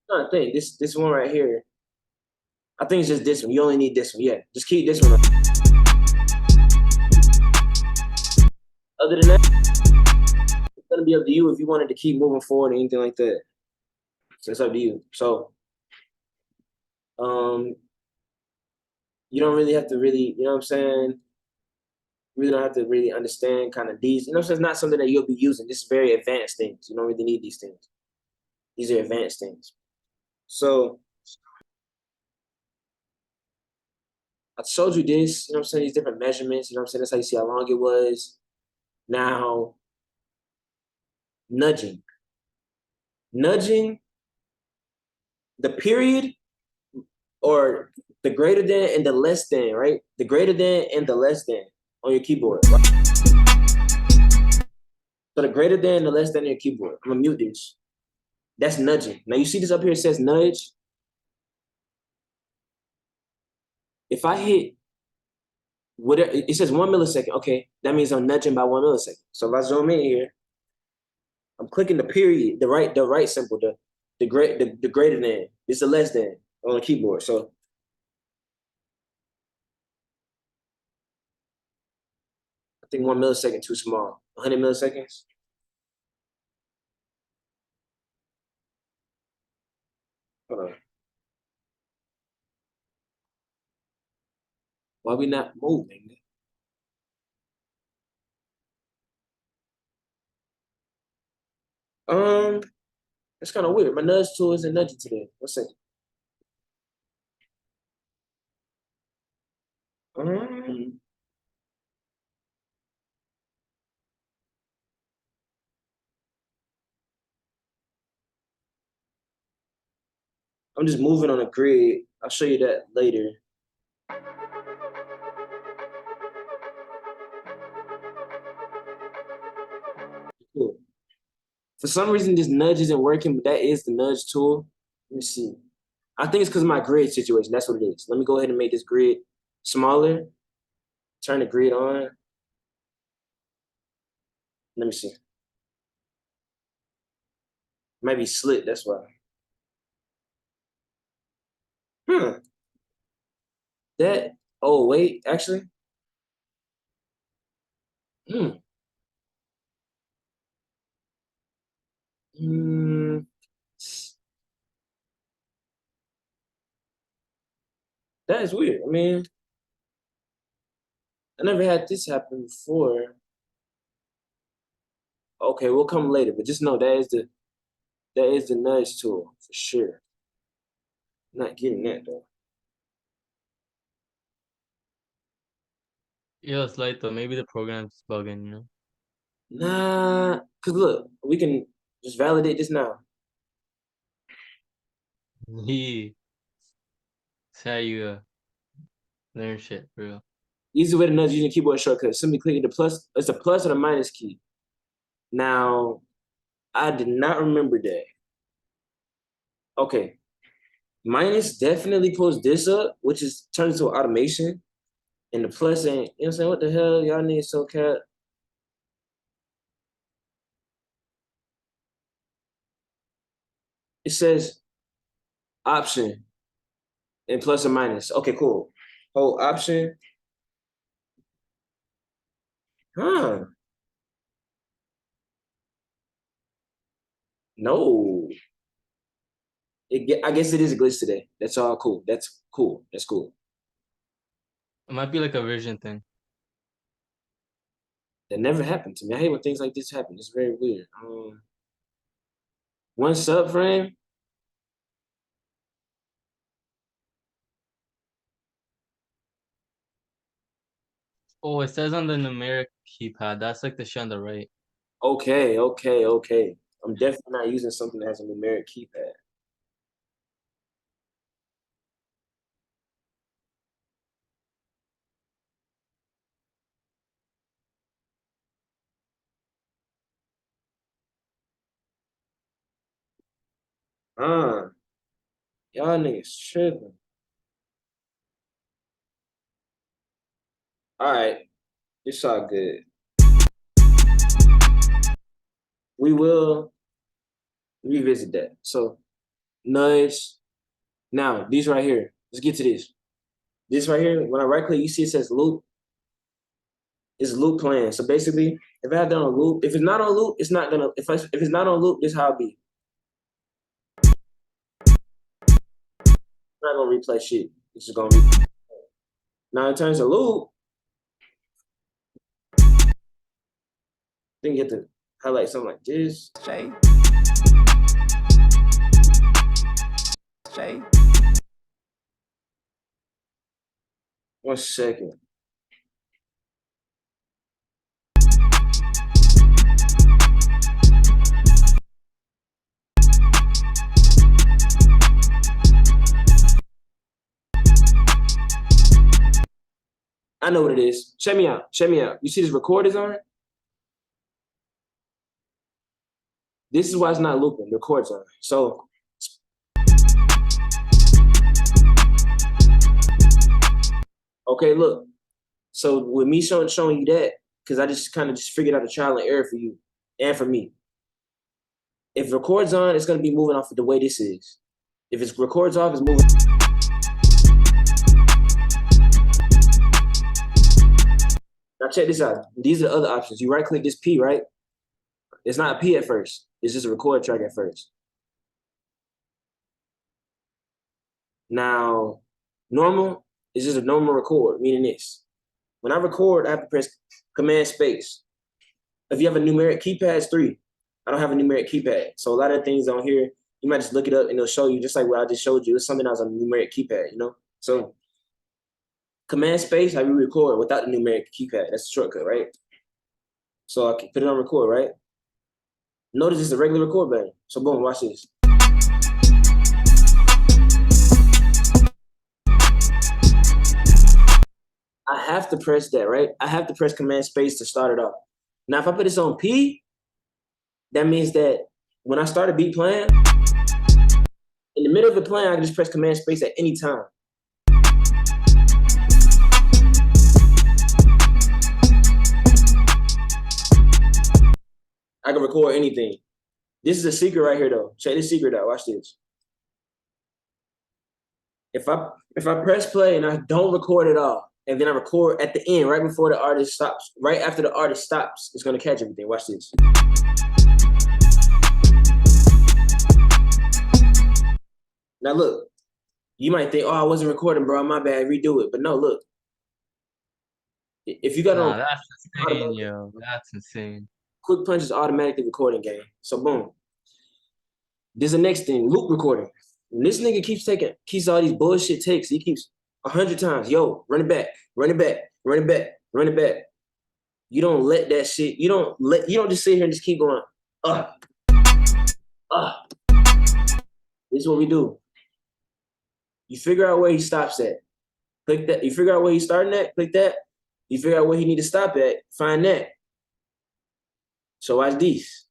I think this one right here, I think it's just this one. You only need this one. Yeah, just keep this one up. Other than that, it's gonna be up to you if you wanted to keep moving forward or anything like that. So it's up to you. So, you don't really have to really, you know what I'm saying? You really don't have to really understand kind of these. You know what I'm saying? It's not something that you'll be using. This is very advanced things. You don't really need these things. These are advanced things. So I showed you this, you know what I'm saying? These different measurements, you know what I'm saying? That's how you see how long it was. Now, nudging. Nudging, the period or the greater than and the less than, right? The greater than and the less than on your keyboard. Right? So the greater than and the less than on your keyboard. I'm gonna mute this. That's nudging. Now you see this up here, it says nudge. If I hit whatever, it says 1 millisecond. Okay, that means I'm nudging by 1 millisecond. So if I zoom in here, I'm clicking the period, the right symbol, the greater than. It's the less than on the keyboard. So I think 1 millisecond too small. 100 milliseconds. Hold on. Why we not moving? It's kind of weird. My nudge tool isn't nudging today. One second. Um, I'm just moving on a grid. I'll show you that later. Cool. For some reason, this nudge isn't working, but that is the nudge tool. Let me see. I think it's because of my grid situation. That's what it is. Let me go ahead and make this grid smaller. Turn the grid on. Let me see. Might be slit, that's why. That, oh, wait, actually. Hmm. That is weird. I mean, I never had this happen before. Okay, we'll come later, but just know that is the nudge tool for sure. Not getting that though. Yeah, it's light though. Maybe the program's bugging, you know? Nah, cause look, we can just validate this now. He. It's how you learn shit, for real. Easy way to nudge using keyboard shortcut. Simply clicking the plus. It's the plus or the minus key. Now, I did not remember that. Okay, minus definitely pulls this up, which is turns into automation, and the plus ain't. You know what I'm saying? What the hell, y'all need so cat? It says option and plus or minus. Okay, cool. Oh, option. Huh. No. I guess it is a glitch today. That's all cool. That's cool. That's cool. It might be like a version thing. That never happened to me. I hate when things like this happen. It's very weird. One subframe. Oh, it says on the numeric keypad. That's like the shit on the right. Okay, okay, okay. I'm definitely not using something that has a numeric keypad. Y'all niggas tripping. All right, it's all good. We will revisit that. So, nudge. Now, these right here. Let's get to this. This right here, when I right click, you see it says loop. It's loop plan. So basically, if I have that on loop, if it's not on loop, it's not gonna. If it's not on loop, this is how it be. I'm not gonna replay shit. It's just gonna be. Now in terms of loop, I think you have to highlight something like this. Jay. Jay. 1 second. I know what it is. Check me out. Check me out. You see this record is on? This is why it's not looping. The record's on. So okay, look. So with me showing you that, because I just kind of just figured out a trial and error for you and for me. If record's on, it's gonna be moving off of the way this is. If it's records off, it's moving. Now check this out. These are the other options. You right click this P, right? It's not a P at first. It's just a record track at first. Now, normal is just a normal record, meaning this. When I record, I have to press Command Space. If you have a numeric keypad, it's 3. I don't have a numeric keypad. So a lot of things on here, you might just look it up and it'll show you, just like what I just showed you. It's something else on a numeric keypad, you know? So Command Space, how we record without the numeric keypad. That's a shortcut, right? So I can put it on record, right? Notice it's a regular record button. So boom, watch this. I have to press that, right? I have to press Command Space to start it off. Now, if I put this on P, that means that when I start a beat playing, In the middle of the playing, I can just press Command Space at any time. I can record anything. This is a secret right here, though. Check this secret out. Watch this. If I press play and I don't record at all, and then I record at the end, right before the artist stops, right after the artist stops, it's gonna catch everything. Watch this. Now look, you might think, oh, I wasn't recording, bro. My bad. Redo it. But no, look. If you got Nah, on that's insane, yo. That's insane. Quick Punch is automatically recording game. So boom. There's the next thing, loop recording. And this nigga keeps all these bullshit takes. He keeps 100 times, yo, run it back, run it back, run it back, run it back. You don't let that shit, you don't just sit here and just keep going, This is what we do. You figure out where he stops at. Click that. You figure out where he's starting at, click that. You figure out where he need to stop at, find that. So watch these.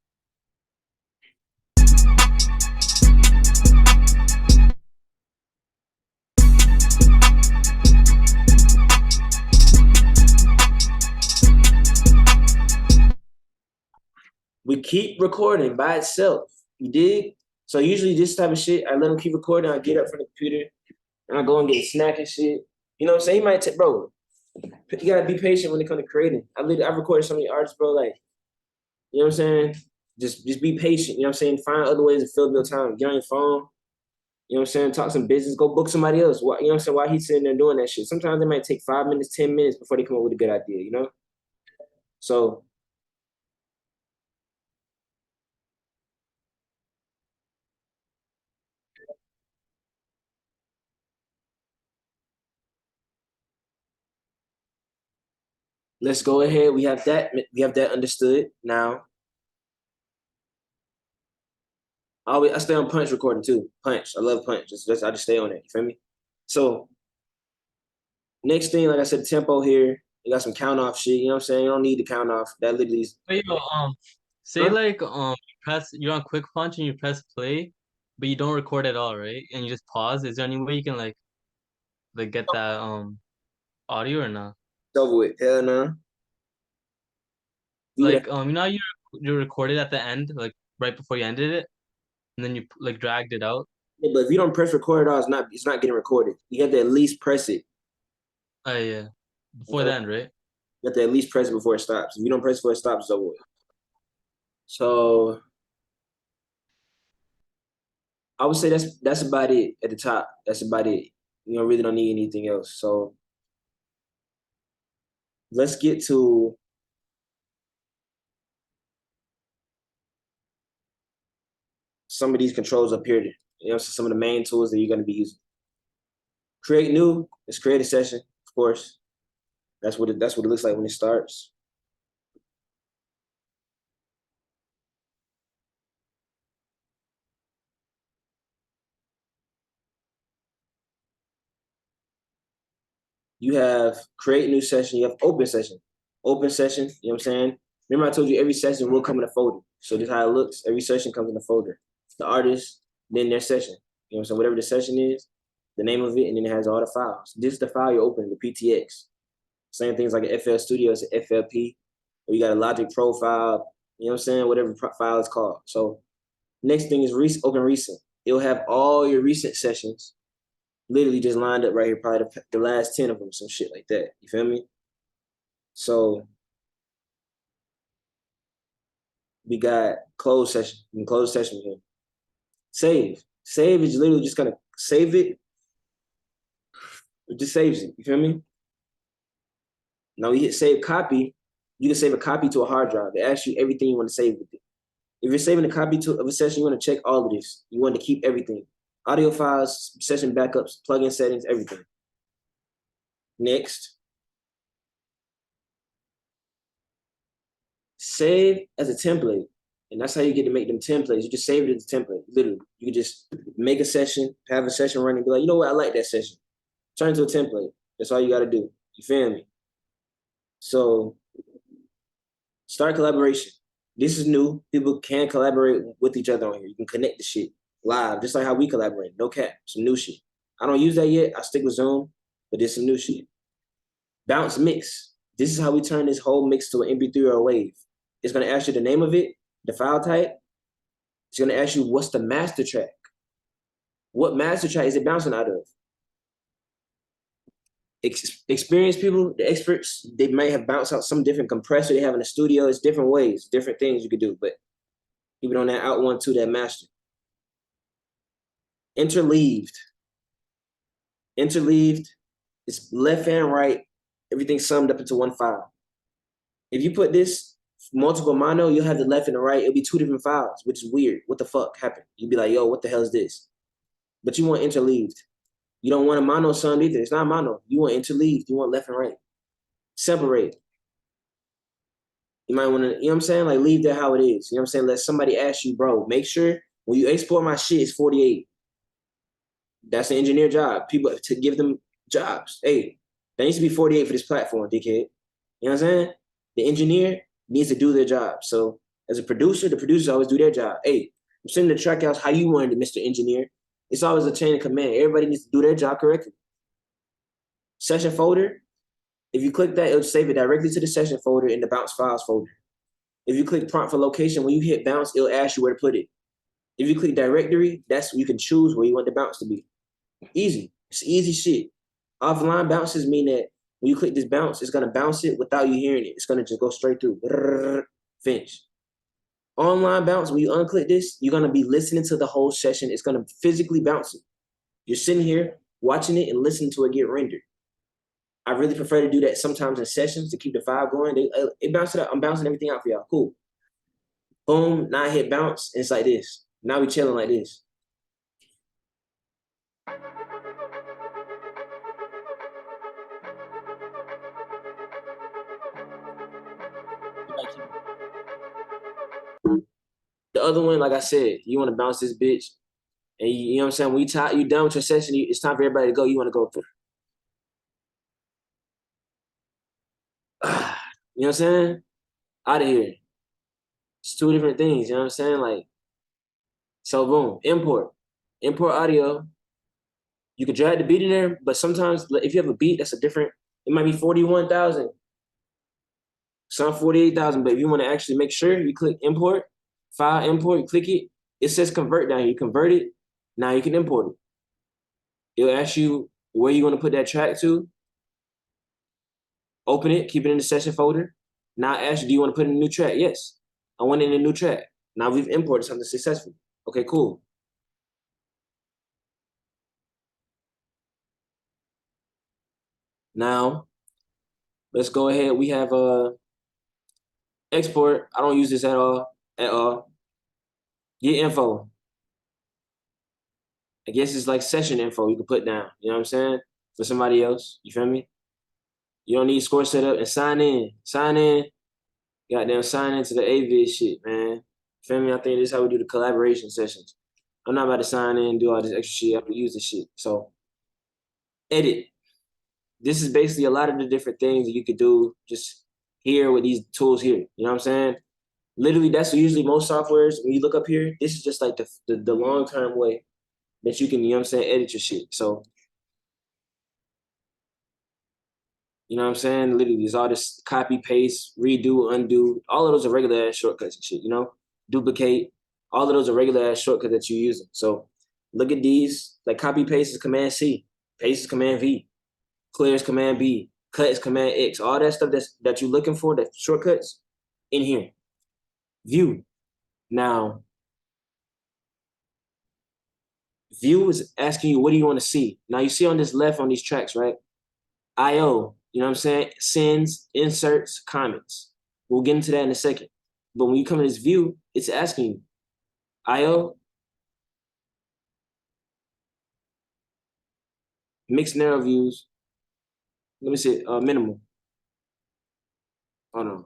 We keep recording by itself. You dig? So usually this type of shit, I let him keep recording. I get up from the computer and I go and get a snack and shit. You know what I'm saying? He might take, bro, you gotta be patient when it comes to creating. I've recorded so many artists, bro, like, you know what I'm saying? Just be patient, you know what I'm saying? Find other ways to fill your time. Get on your phone, you know what I'm saying? Talk some business, go book somebody else. You know what I'm saying? While he's sitting there doing that shit. Sometimes it might take 5 minutes, 10 minutes before they come up with a good idea, you know? So let's go ahead. We have that understood. Now, I stay on Punch recording too. Punch. I love Punch. I just stay on it. You feel me? So next thing, like I said, tempo here. You got some count off shit. You know what I'm saying? You don't need the count off. That literally is. Wait, yo, say Huh? like you're on Quick Punch and you press play, but you don't record at all, right? And you just pause. Is there any way you can like get that audio or not? It's over with. Hell no. Like you know how you recorded at the end, like right before you ended it, and then you like dragged it out. Yeah, but if you don't press record at all, it's not getting recorded. You have to at least press it. Oh yeah, before the end, right? You have to at least press it before it stops. If you don't press it before it stops, it's over with. So I would say that's about it at the top. That's about it. You really don't need anything else. So let's get to some of these controls up here. You know, some of the main tools that you're going to be using. Create new. Let's create a session, of course. That's what it looks like when it starts. You have create new session. You have open session. Open session, you know what I'm saying? Remember I told you every session will come in a folder. So this is how it looks. Every session comes in a folder. The artist, then their session. You know what I'm saying? Whatever the session is, the name of it, and then it has all the files. This is the file you open, the PTX. Same things like an FL Studio, it's an FLP, or you got a Logic Pro file, you know what I'm saying? Whatever file it's called. So next thing is open recent. It'll have all your recent sessions literally just lined up right here, probably the last 10 of them, some shit like that. You feel me? So we got closed session. We can close session here. Save. Save is literally just gonna save it. It just saves it. You feel me? Now we hit save copy. You can save a copy to a hard drive. It asks you everything you want to save with it. If you're saving a copy of a session, you want to check all of this. You want to keep everything. Audio files, session backups, plugin settings, everything. Next. Save as a template. And that's how you get to make them templates. You just save it as a template, literally. You can just make a session, have a session running, be like, you know what, I like that session. Turn it to a template. That's all you got to do. You feel me? So start collaboration. This is new. People can collaborate with each other on here. You can connect the shit. live, just like how we collaborate. No cap, some new shit. I don't use that yet. I stick with Zoom, but there's some new shit. Bounce mix. This is how we turn this whole mix to an MP3 or a wave. It's gonna ask you the name of it, the file type. It's gonna ask you what's the master track. What master track is it bouncing out of? Experienced people, the experts, they may have bounced out some different compressor they have in the studio. It's different ways, different things you could do, but keep it on that out one to that master. Interleaved. Interleaved is left and right, everything summed up into one file. If you put this multiple mono, you'll have the left and the right. It'll be two different files, which is weird. What the fuck happened? You'd be like, yo, what the hell is this? But you want interleaved. You don't want a mono sum either. It's not mono. You want interleaved. You want left and right. Separate. You might want to, you know what I'm saying? Like, leave that how it is. You know what I'm saying? Let somebody ask you, bro, make sure when you export my shit, it's 48. That's an engineer job. People, to give them jobs. Hey, that needs to be 48 for this platform, dickhead. You know what I'm saying? The engineer needs to do their job. So as a producer, the producers always do their job. Hey, I'm sending the track out how you wanted it, Mr. Engineer. It's always a chain of command. Everybody needs to do their job correctly. Session folder, if you click that, it'll save it directly to the session folder in the bounce files folder. If you click prompt for location, when you hit bounce, it'll ask you where to put it. If you click directory, that's you can choose where you want the bounce to be. Easy. It's easy shit. Offline bounces mean that when you click this bounce, it's gonna bounce it without you hearing it. It's gonna just go straight through. Finish. Online bounce, when you unclick this, you're gonna be listening to the whole session. It's gonna physically bounce it. You're sitting here watching it and listening to it get rendered. I really prefer to do that sometimes in sessions to keep the file going. It bounce it up. I'm bouncing everything out for y'all. Cool. Boom. Now I hit bounce, and it's like this. Now we chilling like this. The other one, like I said, you want to bounce this bitch, and you know what I'm saying? When you done with your session, it's time for everybody to go. You want to go. You know what I'm saying? Out of here. It's two different things. You know what I'm saying? Like, so boom, import audio. You could drag the beat in there, but sometimes if you have a beat that's a different, it might be 41,000, some 48,000. But if you want to actually make sure, you click import, file import, you click it. It says convert down here. You convert it. Now you can import it. It'll ask you where you want to put that track to. Open it, keep it in the session folder. Now ask you, do you want to put in a new track? Yes, I want it in a new track. Now we've imported something successfully. Okay, cool. Now, let's go ahead. We have export. I don't use this at all. Get info. I guess it's like session info you can put down. You know what I'm saying? For somebody else. You feel me? You don't need score setup and sign in. Sign in. Goddamn sign into the AVID shit, man. Feel me? I think this is how we do the collaboration sessions. I'm not about to sign in and do all this extra shit. I have to use this shit. So, edit. This is basically a lot of the different things that you could do just here with these tools here. You know what I'm saying? Literally, that's usually most softwares. When you look up here, this is just like the long-term way that you can, you know what I'm saying, edit your shit. So, you know what I'm saying? Literally, there's all this copy, paste, redo, undo. All of those are regular ass shortcuts and shit, you know? Duplicate. All of those are regular ass shortcuts that you're using. So look at these. Like copy, paste is Command C. Paste is Command V. Clear is Command B. Cut is Command X. All that stuff that you're looking for, that shortcuts, in here. View. Now, view is asking you, what do you want to see? Now you see on this left on these tracks, right? IO, you know what I'm saying? Sends, inserts, comments. We'll get into that in a second. But when you come to this view, it's asking you, IO, mixed narrow views. Let me see, minimal. Hold on.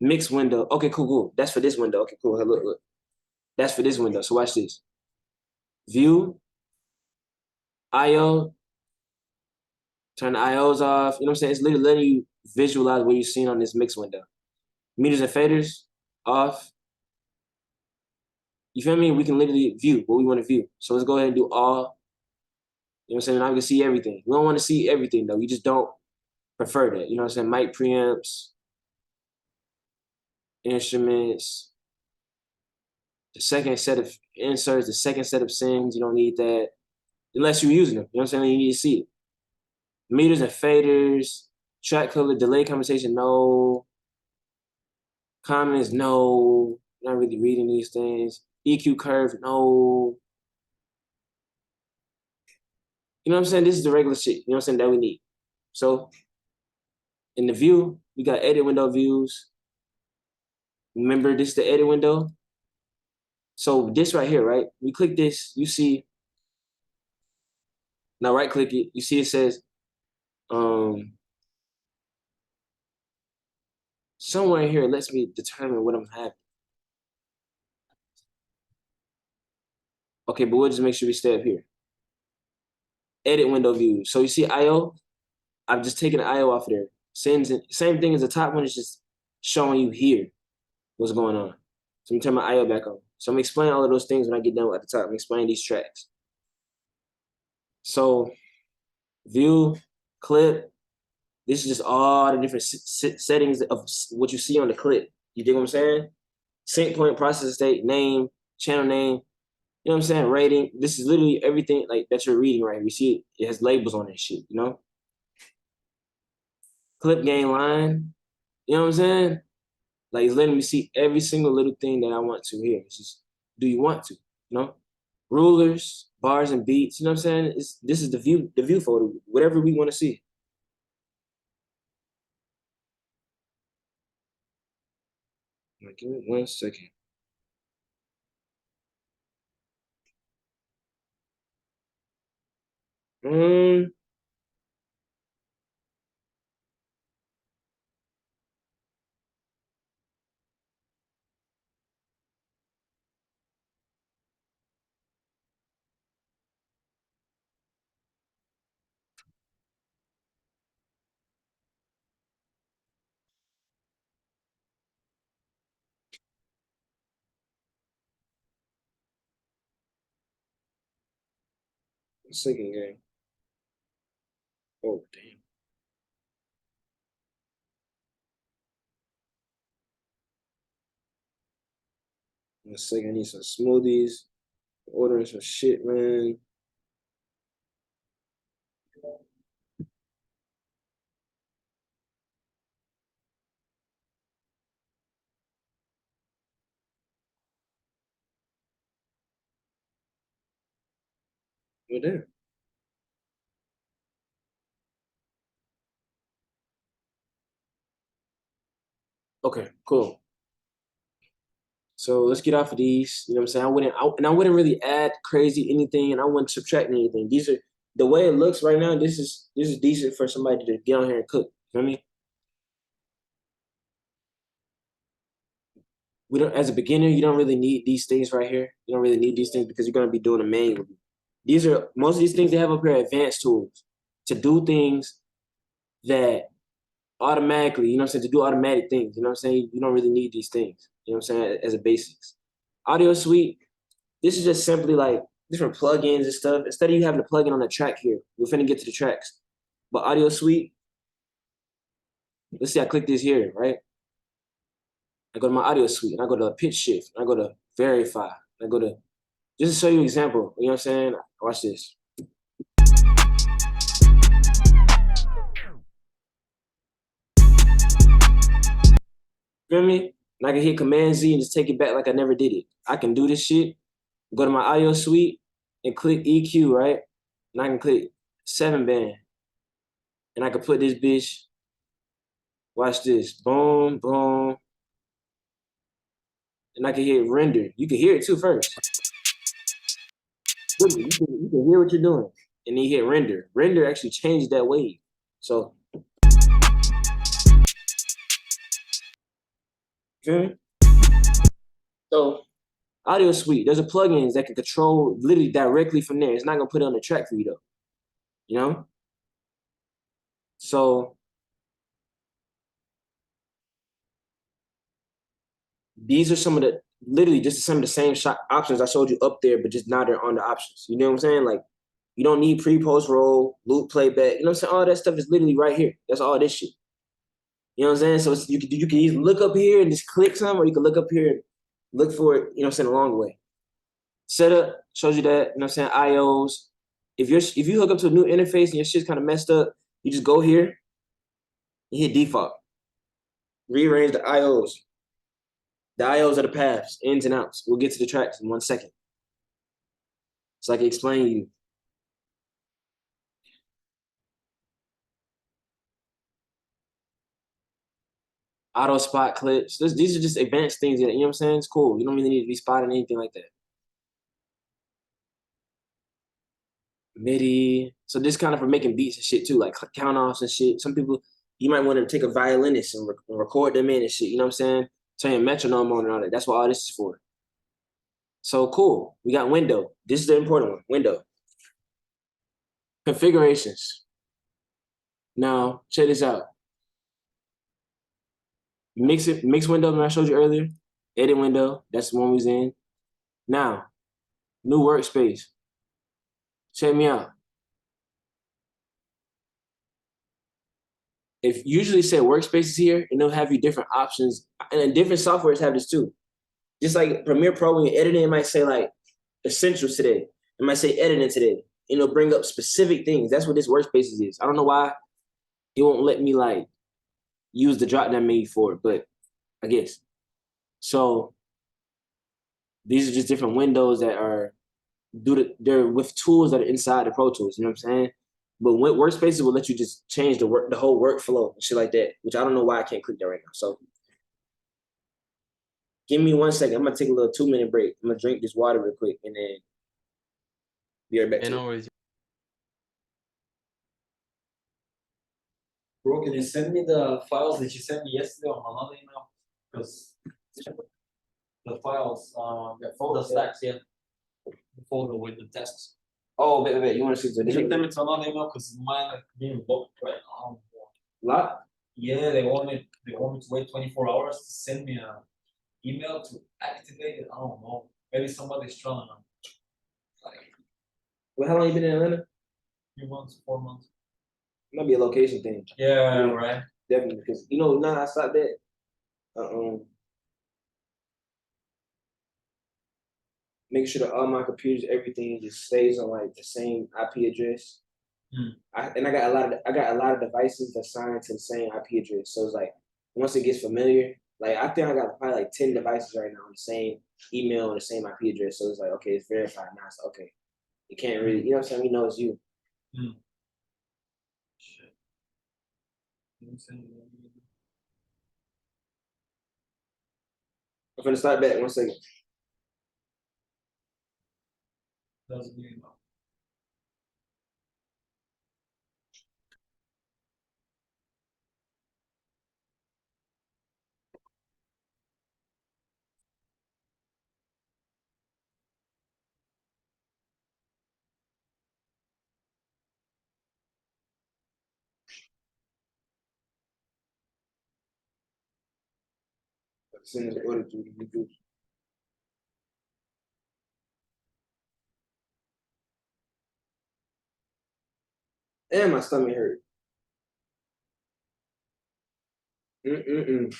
Mixed window. Okay, cool. That's for this window. Okay, cool. Look. That's for this window. So watch this. View, IO, turn the IOs off. You know what I'm saying? It's literally letting you visualize what you're seeing on this mix window. Meters and faders, off. You feel me? We can literally view what we want to view. So let's go ahead and do all. You know what I'm saying? Now we can see everything. We don't want to see everything though. We just don't prefer that. You know what I'm saying? Mic preamps, instruments, the second set of inserts, the second set of sims. You don't need that unless you're using them. You know what I'm saying? You need to see it. Meters and faders, track color, delay conversation, no. Comments, no. Not really reading these things. EQ curve, no. You know what I'm saying? This is the regular shit, you know what I'm saying, that we need. So in the view, we got edit window views. Remember, this is the edit window. So this right here, right? We click this, you see, now right click it, you see it says, somewhere here it lets me determine what I'm having. Okay, but we'll just make sure we stay up here. Edit window view. So you see IO? I've just taken the IO off of there. Same thing as the top one, is just showing you here what's going on. So I'm turn my IO back on. So I'm explaining all of those things when I get done at the top. I'm explaining these tracks. So view, clip, this is just all the different settings of what you see on the clip. You dig what I'm saying? Sync point, processor state, name, channel name, you know what I'm saying? Rating. This is literally everything like that you're reading right here. You see it has labels on that shit, you know? Clip gain line, you know what I'm saying? Like it's letting me see every single little thing that I want to here. It's just, do you want to? You know? Rulers, bars and beats, you know what I'm saying? This is the view photo, whatever we want to see. Give me 1 second. Second game. Oh damn. 1 second, I need some smoothies. Ordering some shit, man. Well, damn. Okay, cool. So let's get off of these. You know what I'm saying? I wouldn't really add crazy anything, and I wouldn't subtract anything. These are the way it looks right now. This is decent for somebody to get on here and cook. You know what I mean? We don't, as a beginner, you don't really need these things right here. You don't really need these things because you're gonna be doing them manually. These are most of these things they have up here are advanced tools to do things that automatically, you know what I'm saying, to do automatic things. You know what I'm saying? You don't really need these things. You know what I'm saying? As a basics. Audio suite, this is just simply like different plugins and stuff. Instead of you having a plugin on the track here, we're finna get to the tracks. But audio suite, let's see, I click this here, right? I go to my audio suite and I go to pitch shift, and I go to verify, and I go to, just to show you an example, you know what I'm saying? Watch this. Feel me? And I can hit Command Z and just take it back like I never did it. I can do this shit, go to my audio suite and click EQ, right? And I can click 7-band. And I can put this bitch, watch this, boom, boom. And I can hit render. You can hear it too first. You can hear what you're doing. And then you hit render. Render actually changed that wave. So, okay. So, audio suite, there's a plugins that can control literally directly from there. It's not gonna put it on the track for you though. You know? So these are some of the literally just some of the same shot options I showed you up there, but just now they're on the options. You know what I'm saying? Like you don't need pre-post roll, loop playback. You know what I'm saying? All that stuff is literally right here. That's all this shit. You know what I'm saying? So you can either look up here and just click some, or you can look up here and look for it, you know what I'm saying, a long way. Setup shows you that, you know what I'm saying, IOs. If you hook up to a new interface and your shit's kind of messed up, you just go here and hit default. Rearrange the IOs. The IOs are the paths, ins and outs. We'll get to the tracks in 1 second. So I can explain to you. Auto spot clips. These are just advanced things that, you know what I'm saying? It's cool. You don't really need to be spotting anything like that. MIDI. So this kind of for making beats and shit too, like count offs and shit. Some people, you might want to take a violinist and record them in and shit. You know what I'm saying? Turn metronome on and all that. That's what all this is for. So cool. We got window. This is the important one. Window. Configurations. Now check this out. Mix window that I showed you earlier. Edit window. That's the one we was in. Now, new workspace. Check me out. If usually say workspaces here, and they'll have you different options, and then different softwares have this too. Just like Premiere Pro, when you're editing, it might say like essentials today. It might say editing today. And it'll bring up specific things. That's what this workspaces is. I don't know why it won't let me like use the drop down menu for it, but I guess. So these are just different windows that are they're with tools that are inside the Pro Tools. You know what I'm saying? But workspaces will let you just change the whole workflow and shit like that, which I don't know why I can't click that right now. So give me 1 second. I'm gonna take a little 2-minute break. I'm gonna drink this water real quick and then be right back. Yeah, no worries. Bro, can you send me the files that you sent me yesterday on another email? Because the files, the stacks, yeah. The folder with the tests. Oh, wait. You want to see the Can you send it to another email? Because mine are being blocked right now. lot? Yeah, they want me to wait 24 hours to send me an email to activate it. I don't know. Maybe somebody's trying to like Well, how long you been in Atlanta? 3 months, 4 months. It might be a location thing. Yeah, right. Definitely, because you know now I stopped that. Make sure that all my computers, everything just stays on like the same IP address. I got a lot of devices assigned to the same IP address. So it's like once it gets familiar, like I think I got probably like 10 devices right now on the same email and the same IP address. So it's like, okay, it's verified now. So okay. You can't really, you know what I'm saying? We know it's you. Shit. I'm gonna start back 1 second. Doesn't mean Send the order to you. And my stomach hurt. Mm-mm-mm.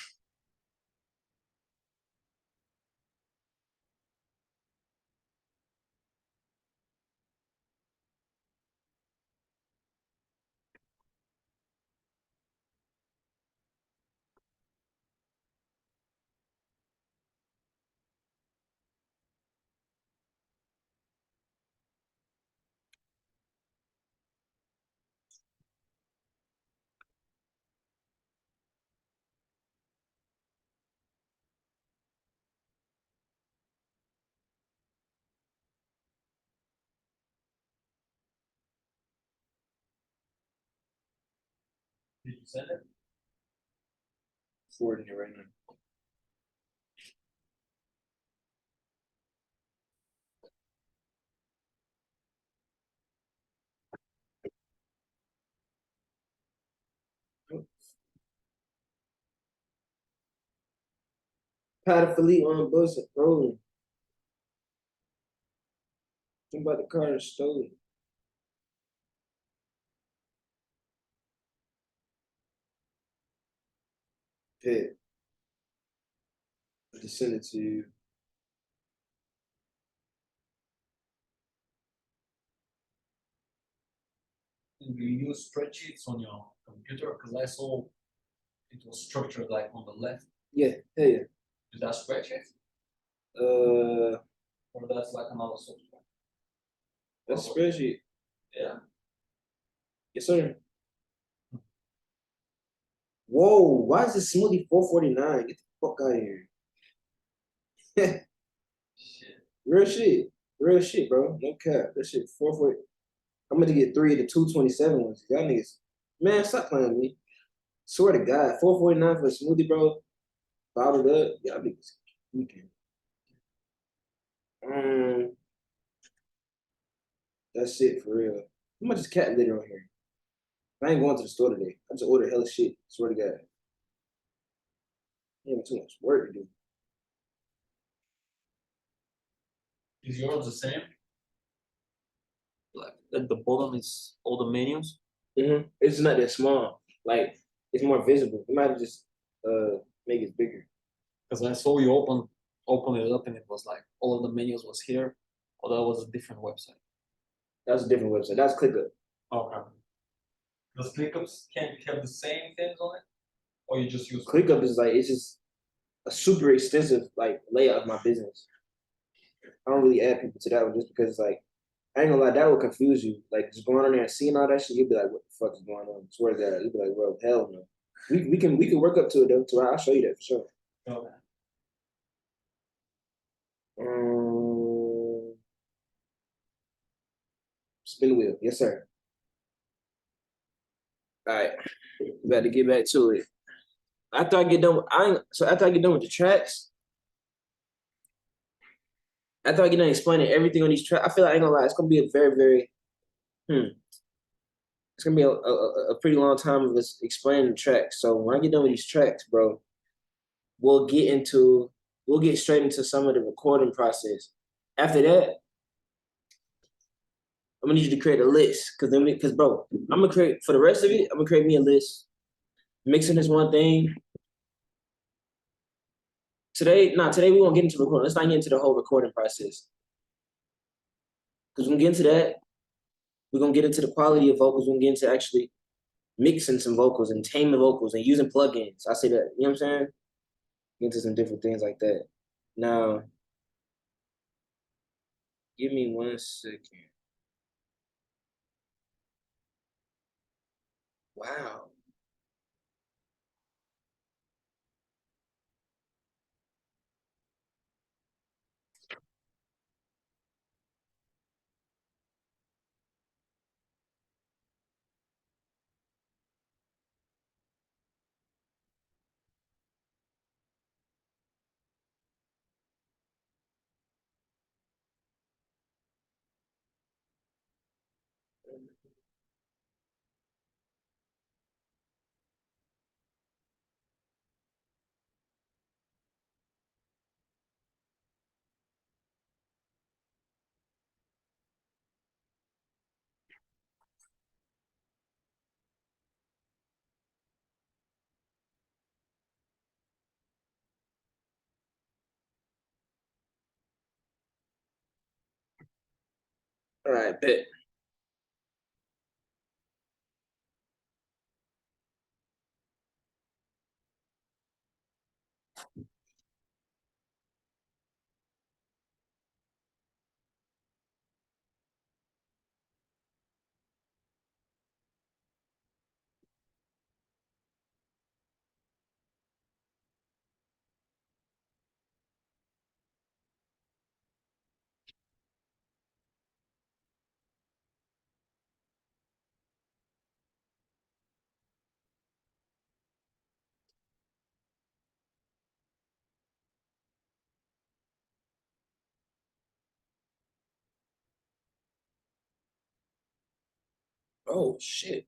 did you send it? Forwarding it right now. Powder Philippe on the bus, bro. Think about the car that stole it. Pit. I just send it to you. And you use spreadsheets on your computer, because I saw it was structured like on the left. Yeah, hell yeah. Is that spreadsheet Uh, or that's like another software? that's a spreadsheet. Yeah. Yes, sir. Whoa, why is this smoothie 449? Get the fuck out of here. Shit. Real shit. Real shit, bro. No cap. That shit 440. I'm gonna get 3 of the 227 ones. Y'all niggas. Man, stop playing with me. Swear to God, 449 for a smoothie, bro. Bottled up. Y'all niggas weekend. That's it for real. How much is cat litter on here? I ain't going to the store today. I just ordered hella shit. Swear to God. Ain't too much work to do. Is yours the same? Like at the bottom is all the menus. It's not that small. Like it's more visible. You might just make it bigger. Because I saw you open it up and it was like all of the menus was here. Or that was a different website. That's a different website. That's ClickUp. Okay. Does ClickUps can have the same things on it? Or you just use ClickUp is like it's just a super extensive like layout of my business. I don't really add people to that one just because like I ain't gonna lie, that would confuse you. Like just going on there and seeing all that shit, you'd be like, what the fuck is going on? I swear to God, you'd be like, well, hell no. We can work up to it though. To I'll show you that for sure. Okay. Um, spin wheel, yes sir. All right, we got to get back to it. After I get done, after I get done with the tracks, after I get done explaining everything on these tracks, I feel like I ain't gonna lie, it's gonna be a very, very, it's gonna be a pretty long time of us explaining the tracks. So when I get done with these tracks, bro, we'll get straight into some of the recording process. After that, I'm gonna need you to create a list, because bro, I'm gonna create for the rest of it. I'm gonna create me a list. Mixing is one thing. Today we won't get into recording. Let's not get into the whole recording process. Because we're gonna get into that. We're gonna get into the quality of vocals. We're gonna get into actually mixing some vocals and taming vocals and using plugins. I say that, you know what I'm saying? Get into some different things like that. Now, give me 1 second. Wow. All right, bet. Oh shit.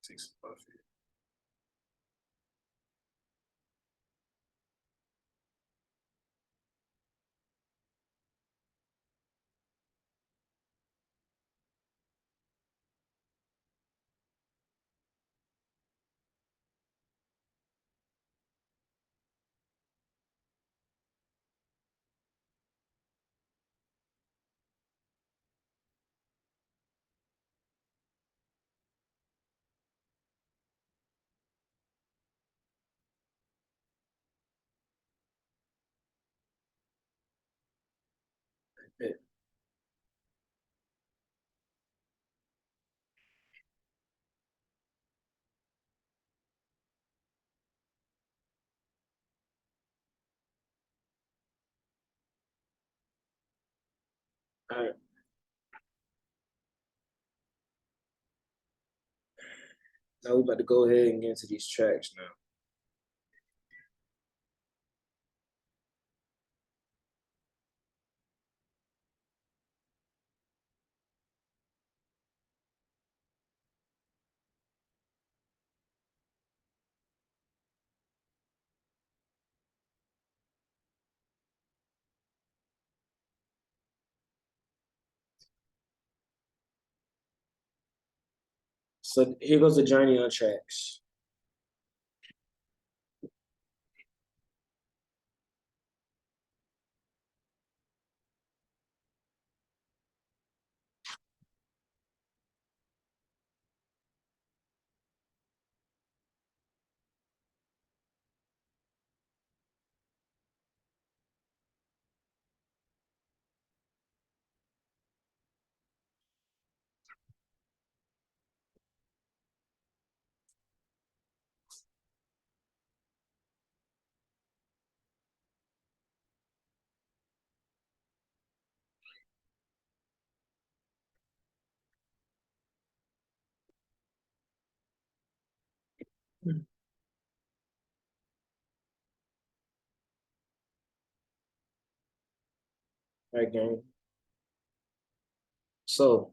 Take some buffet. Bet. All right. Now we about to go ahead and get into these tracks now. So here goes the journey on tracks. All right, gang. So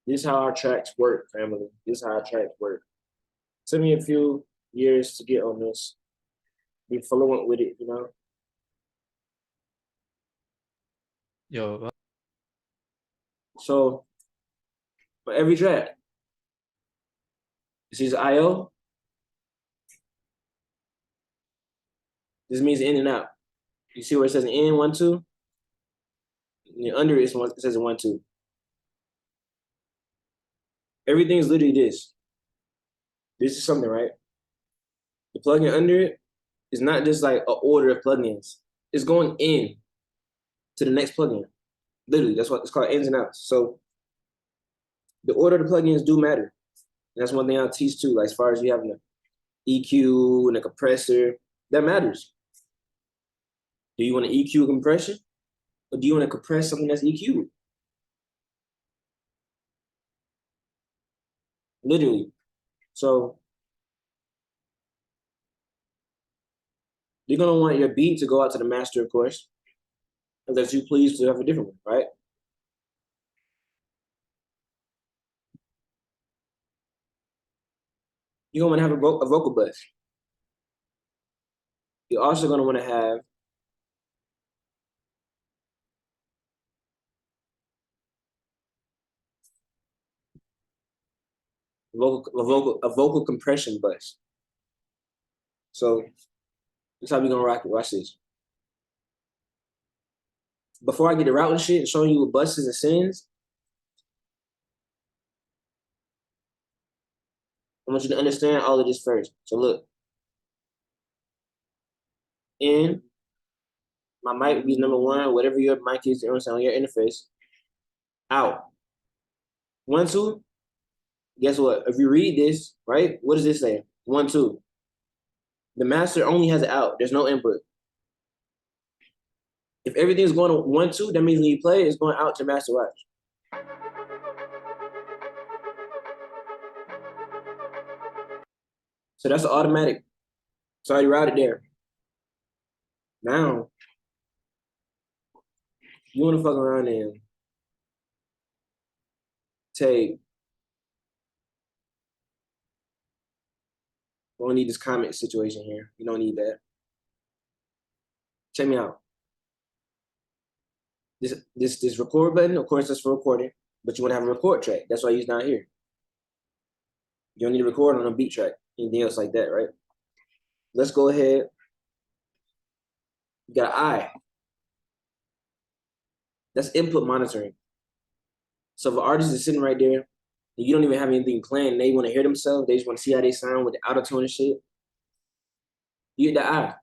this is how our tracks work, family. This is how our tracks work. Took me a few years to get on this. Be fluent with it, you know. Yo, So for every track, this is IO. This means in and out. You see where it says in 1 2? And under it, it says 1 2. Everything is literally this. This is something, right? The plugin under it is not just like an order of plugins. It's going in to the next plugin. Literally, that's what it's called, ins and outs. So the order of the plugins do matter. And that's one thing I'll teach too, like as far as you having an EQ and a compressor, that matters. Do you want to EQ a compression? Or do you want to compress something that's EQ? Literally. So you're gonna want your beat to go out to the master, of course, unless you please to have a different one, right? You're gonna want to have a vocal bus. You're also gonna want to have a vocal compression bus. So that's how we're gonna rock it. Watch this. Before I get the routing shit and showing you what buses and sends, I want you to understand all of this first. So look, in my mic would be number one, whatever your mic is, you know what I'm saying, on your interface. Out. 1 2. Guess what? If you read this, right, what does this say? 1 2. The master only has an out. There's no input. If everything's going to 1 2, that means when you play, it's going out to master watch. So that's automatic. It's already routed there. Now, you want to fuck around and take We don't need this comment situation here. You don't need that. Check me out. This record button, of course, that's for recording, but you want to have a record track. That's why I use down here. You don't need to record on a beat track, anything else like that, right? Let's go ahead. You got an I. That's input monitoring. So if an artist is sitting right there, and you don't even have anything planned, they want to hear themselves, they just want to see how they sound with the auto-tune and shit, you get the I.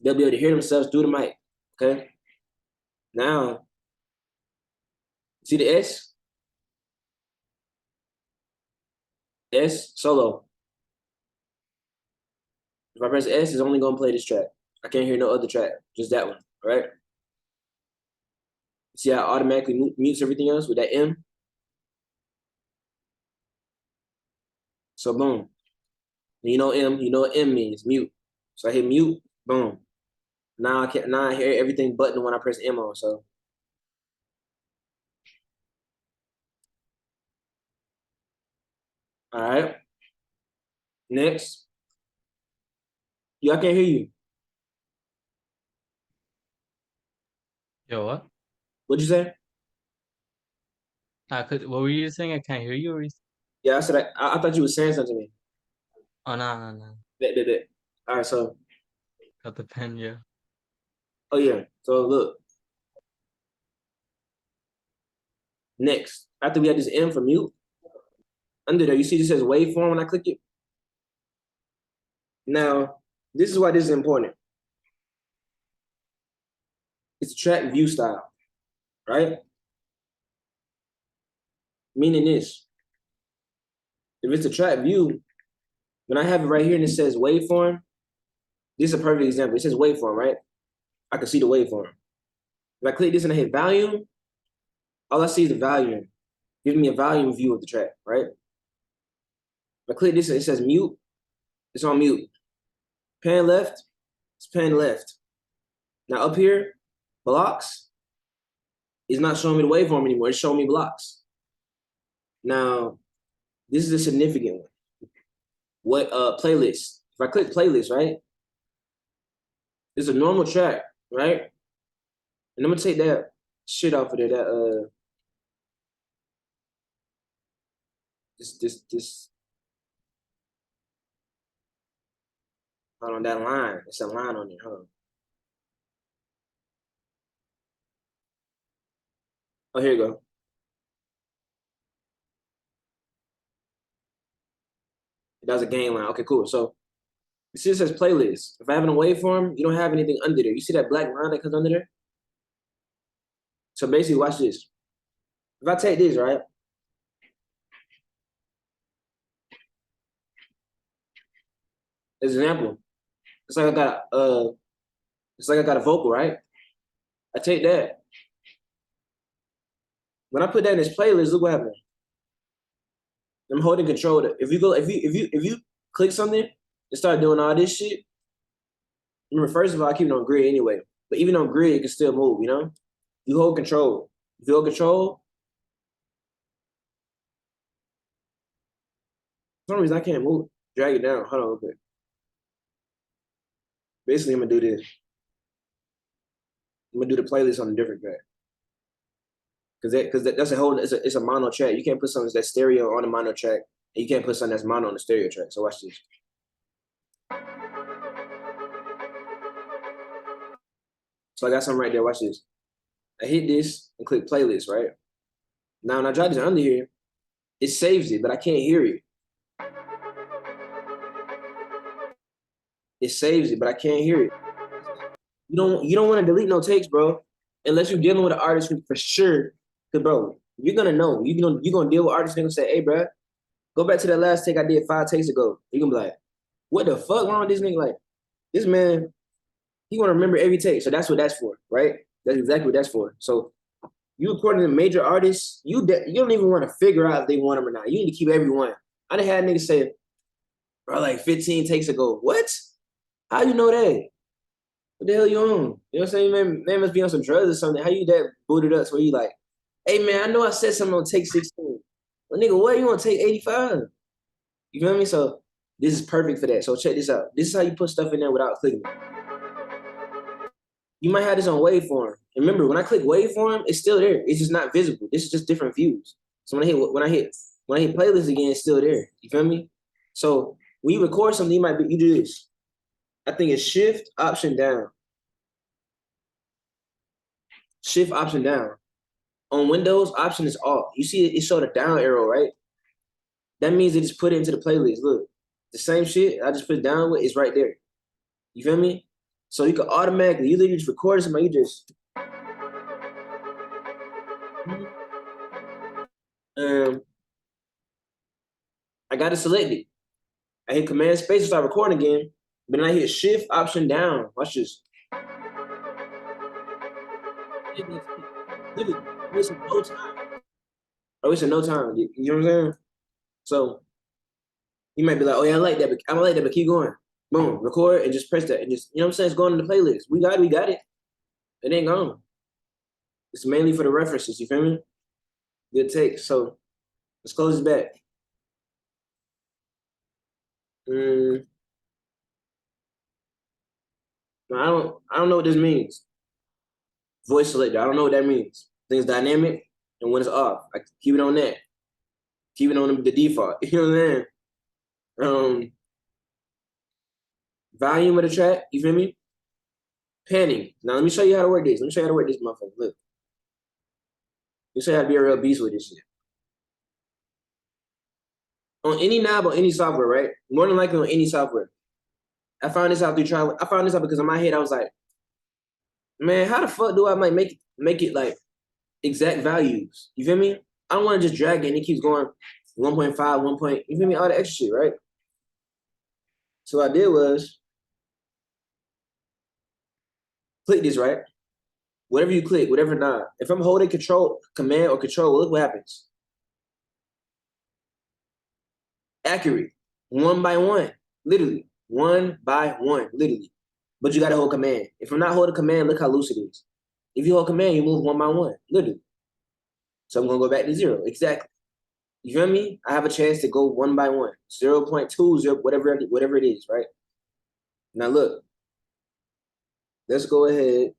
They'll be able to hear themselves through the mic, okay? Now, see the S? S, solo. If I press S, it's only gonna play this track. I can't hear no other track, just that one, all right? See how it automatically mutes everything else with that M? So boom. You know M, you know what M means, mute. So I hit mute, boom. Now I hear everything but the one I press M on, so. All right. Next. I can't hear you. Yo, what? What'd you say? What were you saying? I can't hear you. Yeah, I said I thought you were saying something to me. Oh, no. Bet. All right, so. Got the pen, yeah. Oh yeah, so look. Next, after we had this M for mute, under there, you see this says waveform when I click it? Now, this is why this is important. It's a track view style, right? Meaning this. If it's a track view, when I have it right here and it says waveform, this is a perfect example. It says waveform, right? I can see the waveform. If I click this and I hit volume, all I see is the volume. Giving me a volume view of the track, right? If I click this and it says mute, it's on mute. Pan left, it's pan left. Now up here, blocks, is not showing me the waveform anymore. It's showing me blocks. Now, this is a significant one. What playlist? If I click playlist, right? It's a normal track, right? And I'm gonna take that shit off of there. That this. Hold on, that line. It's a line on there. Hold on. Oh, here you go. That was a gain line. Okay, cool. So you see it says playlist. If I have a waveform, you don't have anything under there. You see that black line that comes under there? So basically, watch this. If I take this, right? As an example, it's like I got a vocal, right? I take that. When I put that in this playlist, look what happened. I'm holding control. If you click something and start doing all this shit, remember, first of all, I keep it on grid anyway. But even on grid, it can still move, you know? You hold control. If you hold control, for some reason I can't move. Drag it down. Hold on a little bit. Basically, I'm gonna do this. I'm gonna do the playlist on a different track. Because that's a whole, it's a mono track. You can't put something that's stereo on a mono track, and you can't put something that's mono on the stereo track. So watch this. So I got something right there. Watch this. I hit this and click playlist, right? Now when I drop this under here, it saves it, but I can't hear it. It saves it, but I can't hear it. You don't want to delete no takes, bro, unless you're dealing with an artist who for sure. Cause bro, you're gonna know. You're gonna deal with artists. They're gonna say, "Hey, bro, go back to that last take I did 5 takes ago." You're gonna be like, "What the fuck wrong with this nigga?" Like, this man, he wanna remember every take. So that's what that's for, right? That's exactly what that's for. So you recording a major artists, you don't even want to figure out if they want them or not. You need to keep everyone. I done had niggas say, "Bro, like 15 takes ago." What? How you know that? What the hell you on? You know what I'm saying? Man must be on some drugs or something. How you that booted up where you like, "Hey man, I know I said something on take 16. Well, nigga, what? You want to take 85? You feel me? So This is perfect for that. So check this out. This is how you put stuff in there without clicking. You might have this on waveform. And remember, when I click waveform, it's still there. It's just not visible. This is just different views. So when I hit playlist again, it's still there. You feel me? So when you record something, you do this. I think it's shift option down. Shift option down. On Windows, option is off. You see it showed a down arrow, right? That means it just put it into the playlist. Look, the same shit I just put down with is right there. You feel me? So you can automatically, you literally just record something, you just I got it selected. I hit Command Space to start recording again, but then I hit Shift Option down. Watch this. Literally, wasting no time. I wasting no time. You know what I'm saying? So you might be like, "Oh yeah, I like that, but keep going." Boom, record and just press that, and just, you know what I'm saying? It's going in the playlist. We got it. It ain't gone. It's mainly for the references. You feel me? Good take. So let's close this back. I don't know what this means. Voice selector. I don't know what that means. Things dynamic, and when it's off, I keep it on that. Keep it on the default. You know what I'm saying? Volume of the track. You feel me? Panning. Now let me show you how to work this. Let me show you how to work this, motherfucker. Look. Let me show you how to be a real beast with this shit. On any knob or any software, right? More than likely on any software. I found this out because in my head I was like, man, how the fuck do I make it like exact values? You feel me? I don't want to just drag it and it keeps going 1.5, 1 point, you feel me? All the extra shit, right? So what I did was click this, right? Whatever you click, whatever knob. If I'm holding command or control, look what happens. Accurate. 1 by 1. Literally. 1 by 1. Literally. But you gotta hold command. If I'm not holding command, look how loose it is. If you hold command, you move 1 by 1. Literally. So I'm gonna go back to 0. Exactly. You feel me? I have a chance to go 1 by 1. 0.20, whatever it is, right? Now look. Let's go ahead.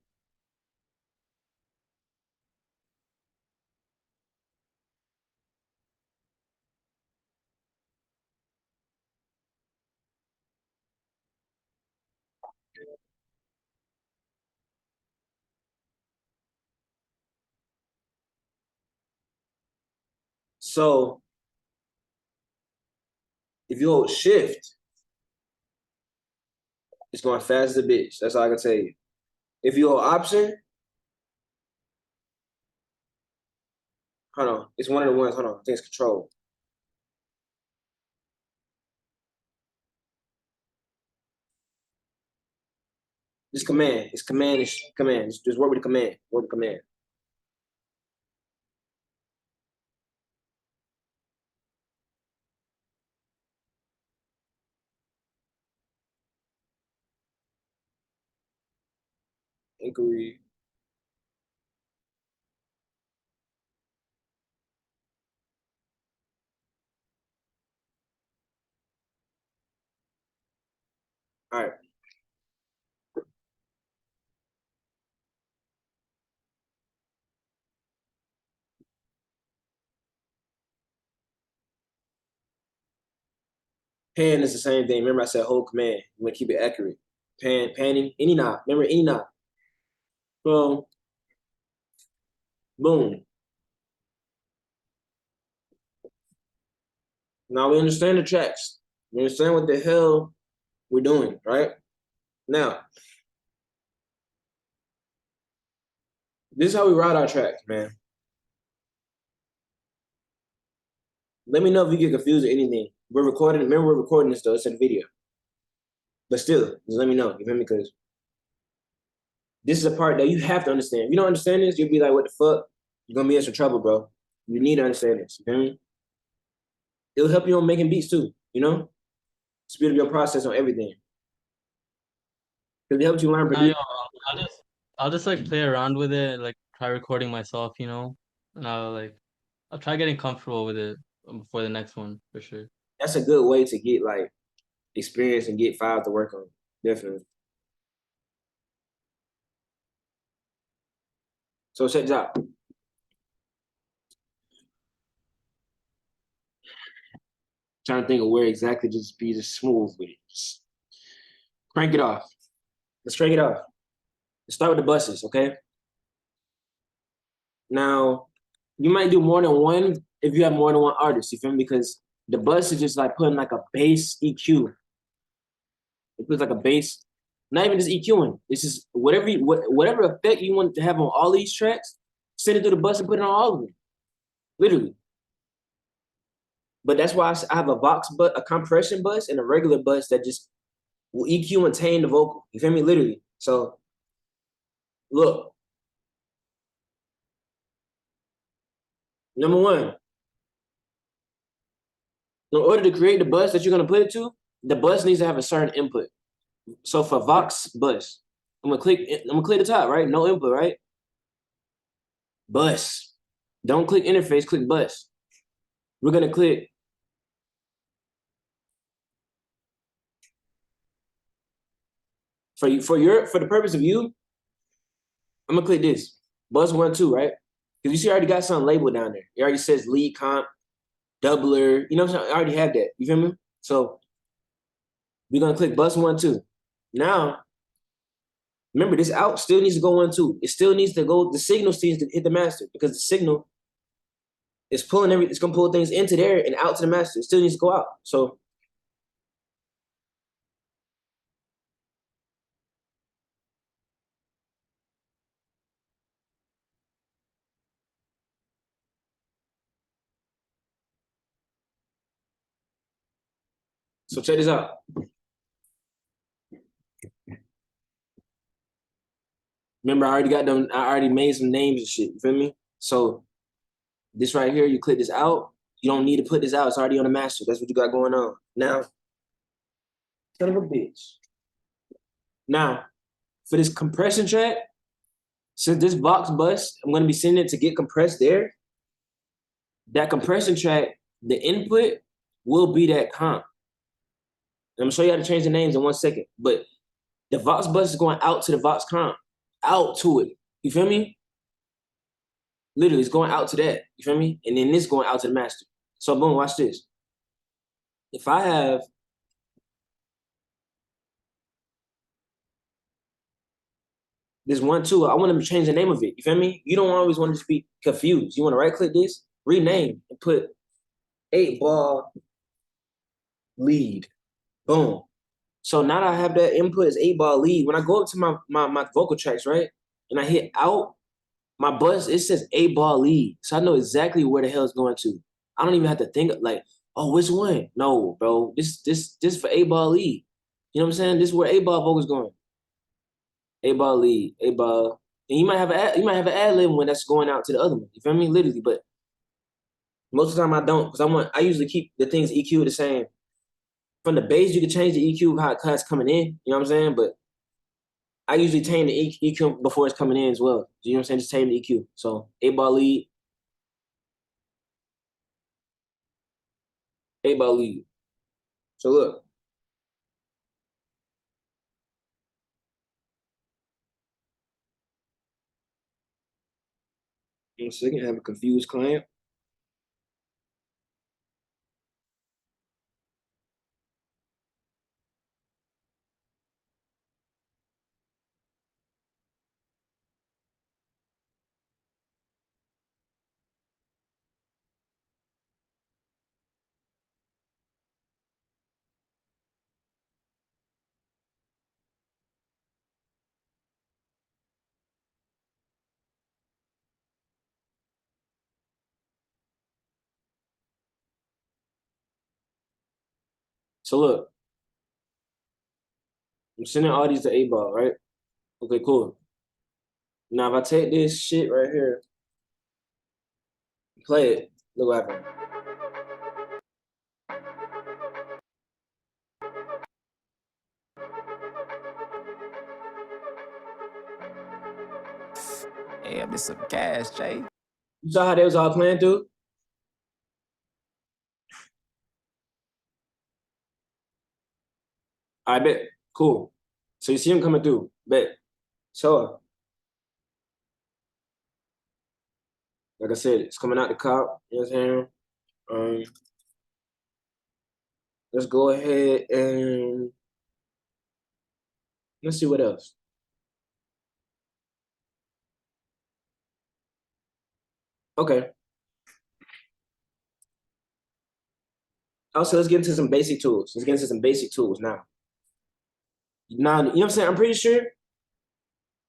So if you hold shift, it's going fast as a bitch. That's all I can tell you. If you hold option, hold on. It's one of the ones. Hold on. I think it's control. It's command. It's command. It's command. Just work with the command. Work with the command. Inquiry. All right. Pan is the same thing. Remember I said hold command. You want to keep it accurate. Panning, any knob. Remember any knob. Boom. Boom. Now we understand the tracks. We understand what the hell we're doing, right? Now, this is how we route our tracks, man. Let me know if you get confused or anything. Remember we're recording this though, it's in video. But still, just let me know, you feel me? Because this is a part that you have to understand. If you don't understand this, you'll be like, what the fuck? You're gonna be in some trouble, bro. You need to understand this, you feel me? It'll help you on making beats too, you know? Speed up your process on everything. Because it helps you learn produce. I'll just like play around with it, like try recording myself, you know, and I'll try getting comfortable with it before the next one for sure. That's a good way to get like experience and get files to work on. Definitely. So check this out. Trying to think of where exactly just be just smooth with it. Just crank it off. Let's crank it off. Let's start with the buses, okay? Now, you might do more than one if you have more than one artist, you feel me? Because the bus is just like putting like a bass EQ. It puts like a bass, not even just EQing. It's just whatever effect you want to have on all these tracks, send it through the bus and put it on all of them. Literally. But that's why I have a compression bus and a regular bus that just will EQ and tame the vocal. You feel me? Literally. So look. Number one, in order to create the bus that you're gonna put it to, the bus needs to have a certain input. So for Vox bus, I'm gonna click the top, right? No input, right? Bus. Don't click interface, click bus. We're gonna click for the purpose of you, I'm gonna click this. Bus 1, 2, right? Because you see I already got something labeled down there. It already says lead comp, doubler, you know what I'm saying? I already have that. You feel me? So we're gonna click bus 1, 2. Now, remember this out still needs to go 1, 2. It still needs to go, the signal still needs to hit the master because the signal is pulling it's gonna pull things into there and out to the master. It still needs to go out. So check this out. Remember, I already made some names and shit. You feel me? So this right here, you click this out. You don't need to put this out. It's already on the master. That's what you got going on. Now, son of a bitch. Now, for this compression track, since this Vox bus, I'm gonna be sending it to get compressed there. That compression track, the input will be that comp. I'm gonna show you how to change the names in 1 second. But the Vox bus is going out to the Vox comp, out to it. You feel me? Literally, it's going out to that. You feel me? And then this going out to the master. So boom, watch this. If I have this 1, 2, I want to change the name of it. You feel me? You don't always want to just be confused. You want to right click this, rename, and put 8-ball lead. Boom. So now that I have that input as 8-ball lead, when I go up to my vocal tracks, right? And I hit out, my bus, it says 8-ball lead. So I know exactly where the hell it's going to. I don't even have to think like, oh, which one? No, bro. This for 8-ball lead. You know what I'm saying? This is where 8-ball vocal's going. 8-ball lead, 8-ball. And you might have an ad lib when that's going out to the other one. You feel me? Literally, but most of the time I don't, because I usually keep the things EQ the same. From the bass, you can change the EQ how it's coming in. You know what I'm saying? But I usually tame the EQ before it's coming in as well. You know what I'm saying? Just tame the EQ. So 8-ball lead. 8-ball lead. So look. 1 second, I have a confused client. So look. I'm sending all these to 8-ball, right? Okay, cool. Now if I take this shit right here, play it, look what happens. Damn, this some gas, Jay. You saw how they was all playing through? I bet. Cool. So you see him coming through. Bet. So, like I said, it's coming out the cop. You know what I'm saying? Let's go ahead and let's see what else. Okay. Also, let's get into some basic tools. Let's get into some basic tools now. Now, you know what I'm saying? I'm pretty sure.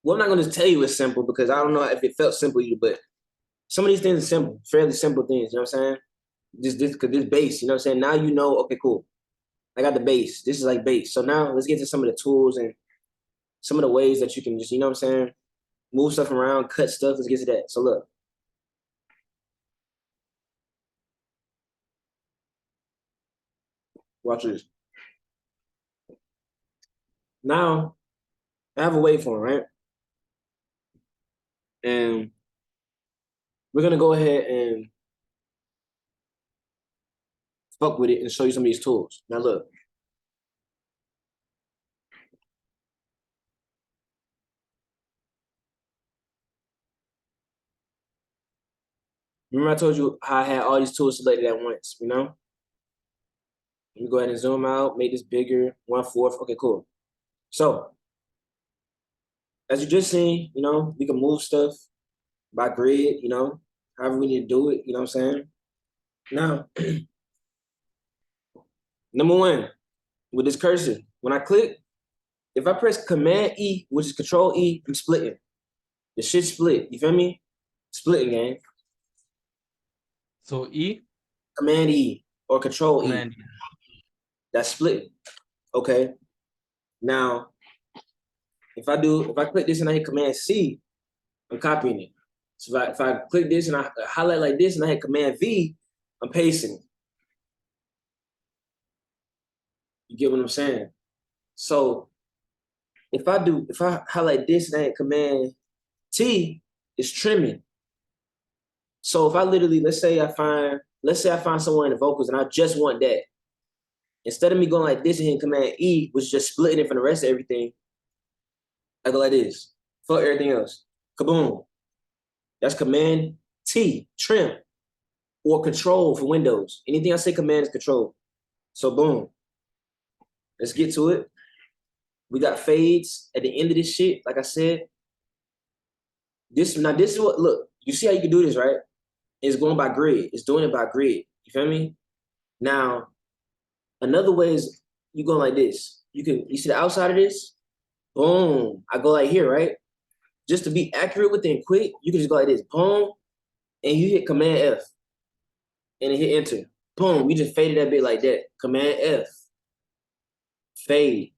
Well, I'm not going to tell you it's simple because I don't know if it felt simple to you, but some of these things are simple, fairly simple things. You know what I'm saying? Because this base, you know what I'm saying? Now you know, okay, cool. I got the base. This is like base. So now let's get to some of the tools and some of the ways that you can just, you know what I'm saying? Move stuff around, cut stuff. Let's get to that. So look. Watch this. Now, I have a waveform, right? And we're going to go ahead and fuck with it and show you some of these tools. Now, look. Remember I told you how I had all these tools selected at once, you know? Let me go ahead and zoom out, make this bigger, 1/4. Okay, cool. So, as you just seen, you know, we can move stuff by grid, you know, however we need to do it, you know what I'm saying? Now, number one, with this cursor, when I click, if I press Command E, which is Control E, I'm splitting. The shit split, you feel me? Splitting, gang. So E, Command E or Control E, Command. that's splitting, okay? Now, if I click this and I hit Command C, I'm copying it. So if I click this and I highlight like this and I hit Command V, I'm pasting it. You get what I'm saying? So if I highlight this and I hit Command T, it's trimming. So if I literally, let's say I find somewhere in the vocals and I just want that. Instead of me going like this and hitting Command E, which is just splitting it from the rest of everything, I go like this. Fuck everything else. Kaboom. That's Command T, trim, or Control for Windows. Anything I say Command is Control. So boom. Let's get to it. We got fades at the end of this shit. Like I said, this is what, look, you see how you can do this, right? It's going by grid. It's doing it by grid. You feel me? Now, another way is you go like this. You see the outside of this? Boom. I go like here, right? Just to be accurate with it and quick, you can just go like this. Boom. And you hit Command F. And then hit enter. Boom. We just faded that bit like that. Command F. Fade.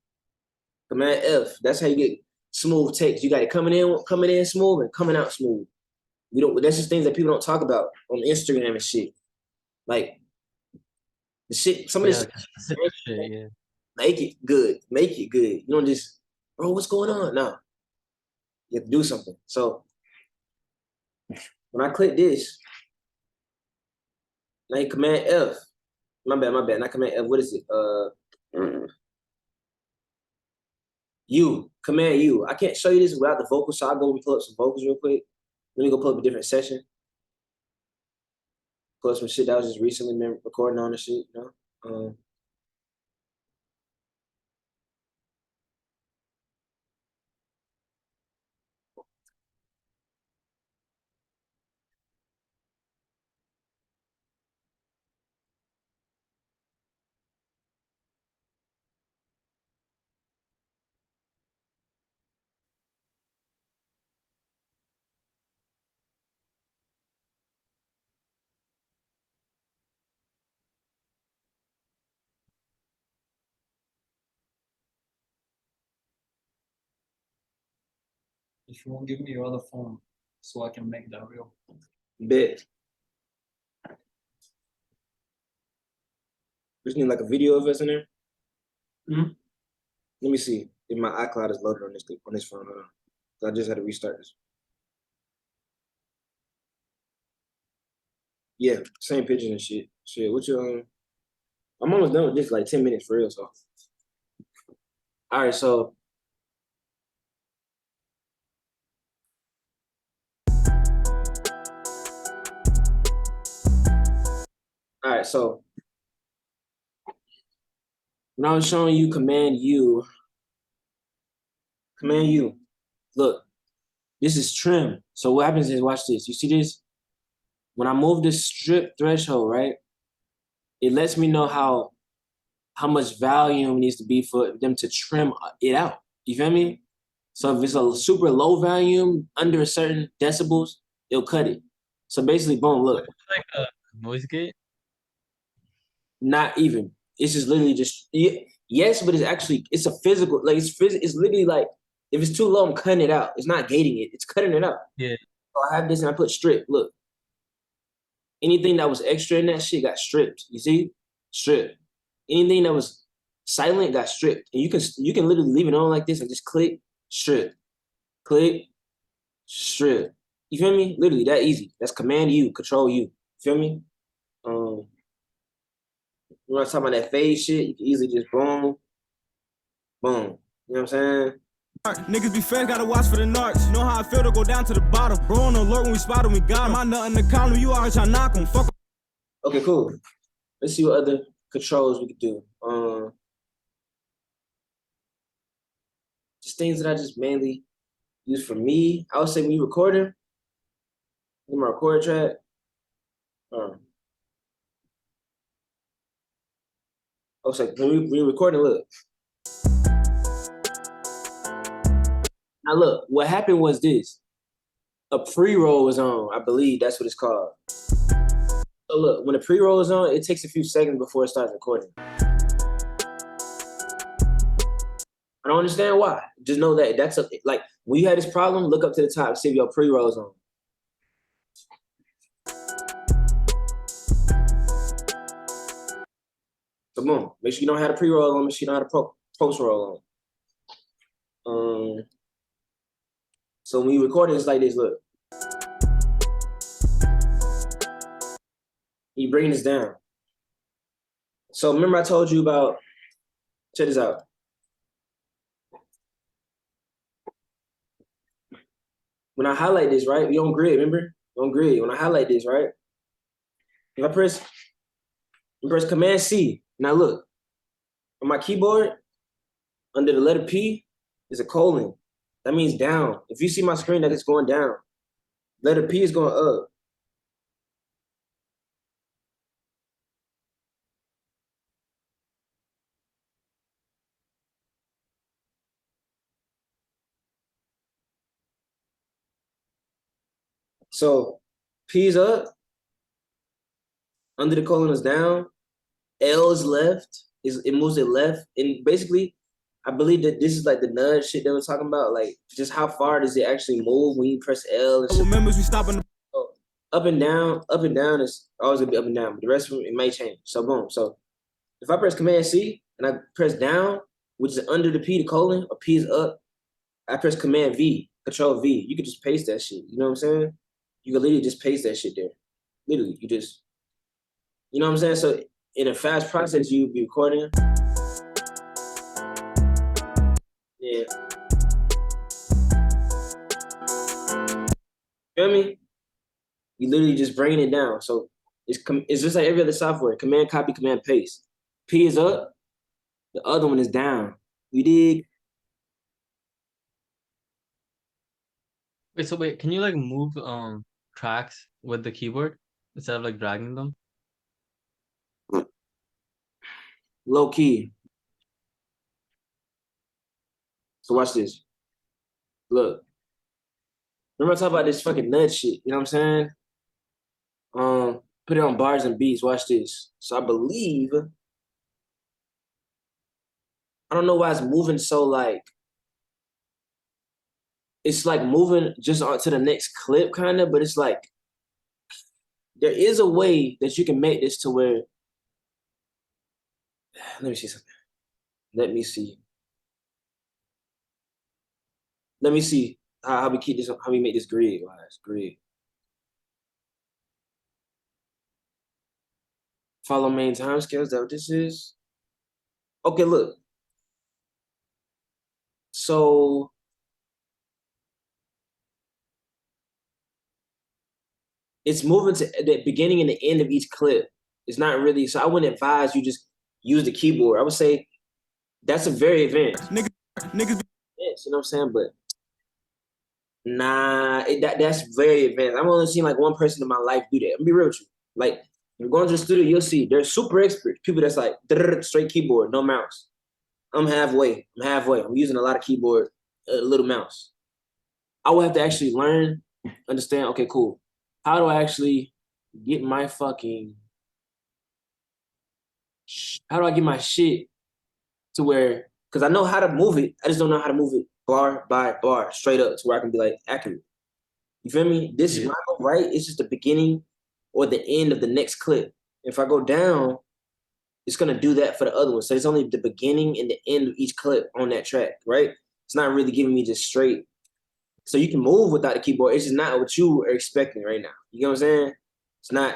Command F. That's how you get smooth text. You got it coming in smooth and coming out smooth. That's just things that people don't talk about on Instagram and shit. Like the shit, some of this Specific shit, yeah. make it good. Make it good. You don't just, bro, what's going on? No. You have to do something. So when I click this, now you Command F. My bad, not Command F. What is it? U. Command U. I can't show you this without the vocals, so I'll go and pull up some vocals real quick. Let me go pull up a different session. Pull up some shit that was just recently been recording on the shit, you know? If you won't give me your other phone, so I can make that real. Bet. Just need like a video of us in there. Hmm? Let me see if my iCloud is loaded on this phone. I just had to restart this. Yeah, same pictures and shit. Shit, what you I'm almost done with this, like 10 minutes for real. So All right, so when I was showing you Command U, look, this is trim. So what happens is, watch this. You see this? When I move this strip threshold, right? It lets me know how much volume needs to be for them to trim it out. You feel me? So if it's a super low volume under a certain decibels, it'll cut it. So basically, boom, look, Like a noise gate. not even. It's just literally just yes, but it's a physical, like it's literally like if it's too low, I'm cutting it out. It's not gating it, it's cutting it out. Yeah. So I have this and I put strip. Look, anything that was extra in that shit got stripped. You see? Strip. Anything that was silent got stripped. And you can literally leave it on like this and just click, strip. Click, strip. You feel me? Literally that easy. That's Command U, Control U. Feel me? You want to talk about that fade shit? You can easily just boom, boom. You know what I'm saying? Niggas be fed, gotta watch for the narcs. You know how I feel to go down to the bottom. Bro on alert when we spot him, we got him. My nut in the column, you always try to knock him. Fuck. Okay, cool. Let's see what other controls we could do. Just things that I just mainly use for me. I would say when you recording, in my record track. I was like, when we recording, look. Now look, what happened was this. A pre-roll was on, I believe that's what it's called. So look, when a pre-roll is on, it takes a few seconds before it starts recording. I don't understand why. Just know that that's like when you had this problem, look up to the top, see if your pre-roll is on. So boom, make sure you don't have a pre-roll on, make sure you don't have a post-roll on. So when you record it, it's like this, look. You bring this down. So remember I told you about, check this out. When I highlight this, right? You don't grid, remember? You don't grid. When I highlight this, right? If I press Command C, now look, on my keyboard, under the letter P is a colon. That means down. If you see my screen, that it's going down. Letter P is going up. So P is up, under the colon is down, L is left, it moves it left. And basically, I believe that this is like the nudge shit they were talking about, like just how far does it actually move when you press L and shit. Members, we stopping. So up and down is always gonna be up and down, but the rest of them, it may change. So boom, so if I press Command C and I press down, which is under the P, the colon, or P is up, I press Command V, Control V. You could just paste that shit. You know what I'm saying? You can literally just paste that shit there. Literally, you just, you know what I'm saying? So in a fast process, you be recording. Yeah. Feel me? You literally just bringing it down. So it's just like every other software. Command copy, command paste. P is up, the other one is down. You dig? Wait, so wait, can you like move tracks with the keyboard instead of like dragging them? Low key. So watch this. Look. Remember I talk about this fucking nudge shit, you know what I'm saying? Put it on bars and beats. Watch this. So I believe, I don't know why it's moving so like, it's like moving just on to the next clip kind of, but it's like, there is a way that you can make this to where, let me see something. Let me see. Let me see how we keep this, how we make this grid. Grid. Follow main timescale. Is that what this is? Okay, look. So it's moving to the beginning and the end of each clip. It's not really, so I wouldn't advise you just use the keyboard. I would say that's a very advanced. Niggas Yes, you know what I'm saying? But nah, that's very advanced. I've only seen like one person in my life do that. I'm gonna be real with you. Like, you're going to the studio, you'll see they're super experts. People that's like straight keyboard, no mouse. I'm halfway. I'm using a lot of keyboard, a little mouse. I will have to actually learn, understand. Okay, cool. How do I actually get my fucking? How do I get my shit to where? Because I know how to move it. I just don't know how to move it bar by bar, straight up, to where I can be like accurate. You feel me? This is when I go right. It's just the beginning or the end of the next clip. If I go down, it's gonna do that for the other one. So it's only the beginning and the end of each clip on that track, right? It's not really giving me just straight. So you can move without the keyboard. It's just not what you are expecting right now. You know what I'm saying? It's not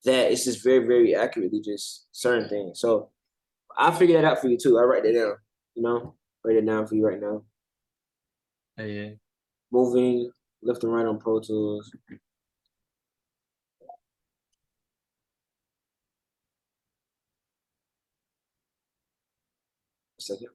that. It's just very, very accurately just certain things. So I'll figure that out for you too. I'll write that down. You know, write it down for you right now. Yeah. Moving left and right on Pro Tools. A second.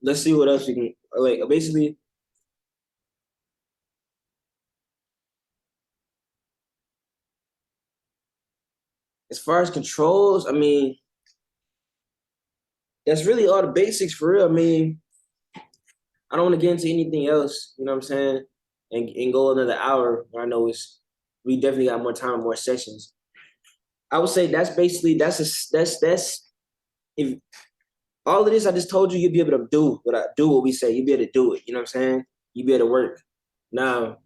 Let's see what else we can like. Basically, as far as controls, I mean, that's really all the basics for real. I mean, I don't want to get into anything else, you know what I'm saying? And go another hour. I know we definitely got more time, more sessions. I would say that's basically that's if all of this I just told you, you'll be able to do what we say. You'll be able to do it. You know what I'm saying? You'll be able to work. Now,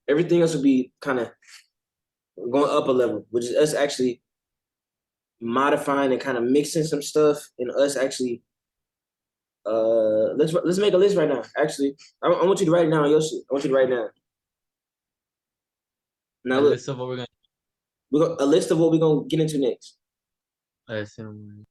everything else will be kind of going up a level, which is us actually modifying and kind of mixing some stuff and us actually let's make a list right now. Actually, I want you to write it down on your shit. I want you to write it down. Now A look, list of what we're gonna. we got a list of what we're gonna get into next. I assume.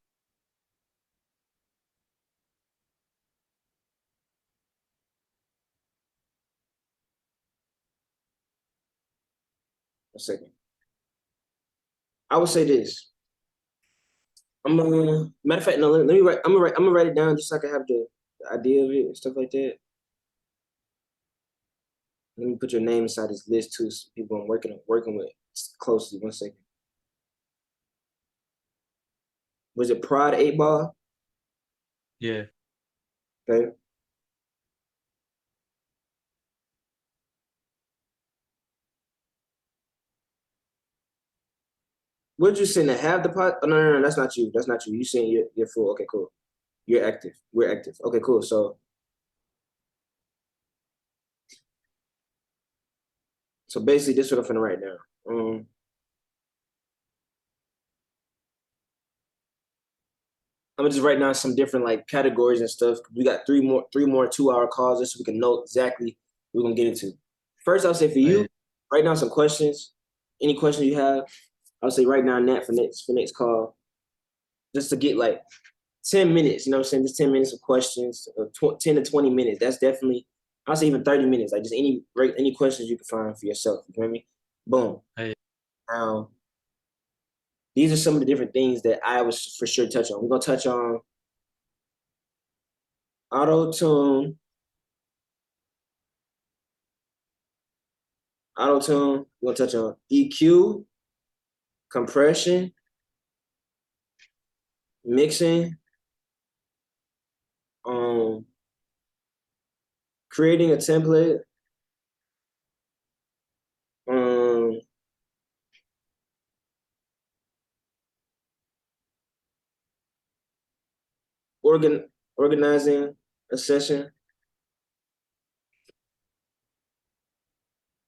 A second. I would say this. Matter of fact, no. Let me write. I'm gonna write it down just so I can have the idea of it and stuff like that. Let me put your name inside this list too, so people I'm working with closely. 1 second. Was it Prod 8 Ball? Yeah. Okay. What did you send to have the pot? Oh, no, that's not you. That's not you. You saying you're full. Okay, cool. You're active. We're active. Okay, cool. So basically, this is what I'm finna write down. I'm gonna just write down some different like categories and stuff. We got three more 2-hour calls just so we can know exactly what we're gonna get into. First, I'll say for you, write down some questions. Any questions you have, I'll say write down that for next call. Just to get like 10 minutes, you know what I'm saying? Just 10 minutes of questions, 10 to 20 minutes. That's definitely, I'll say even 30 minutes. Like just any questions you can find for yourself. You know what I mean? Boom. Hey. These are some of the different things that I was for sure touch on. We're gonna touch on auto-tune. We're gonna touch on EQ. compression, mixing, creating a template, organizing a session,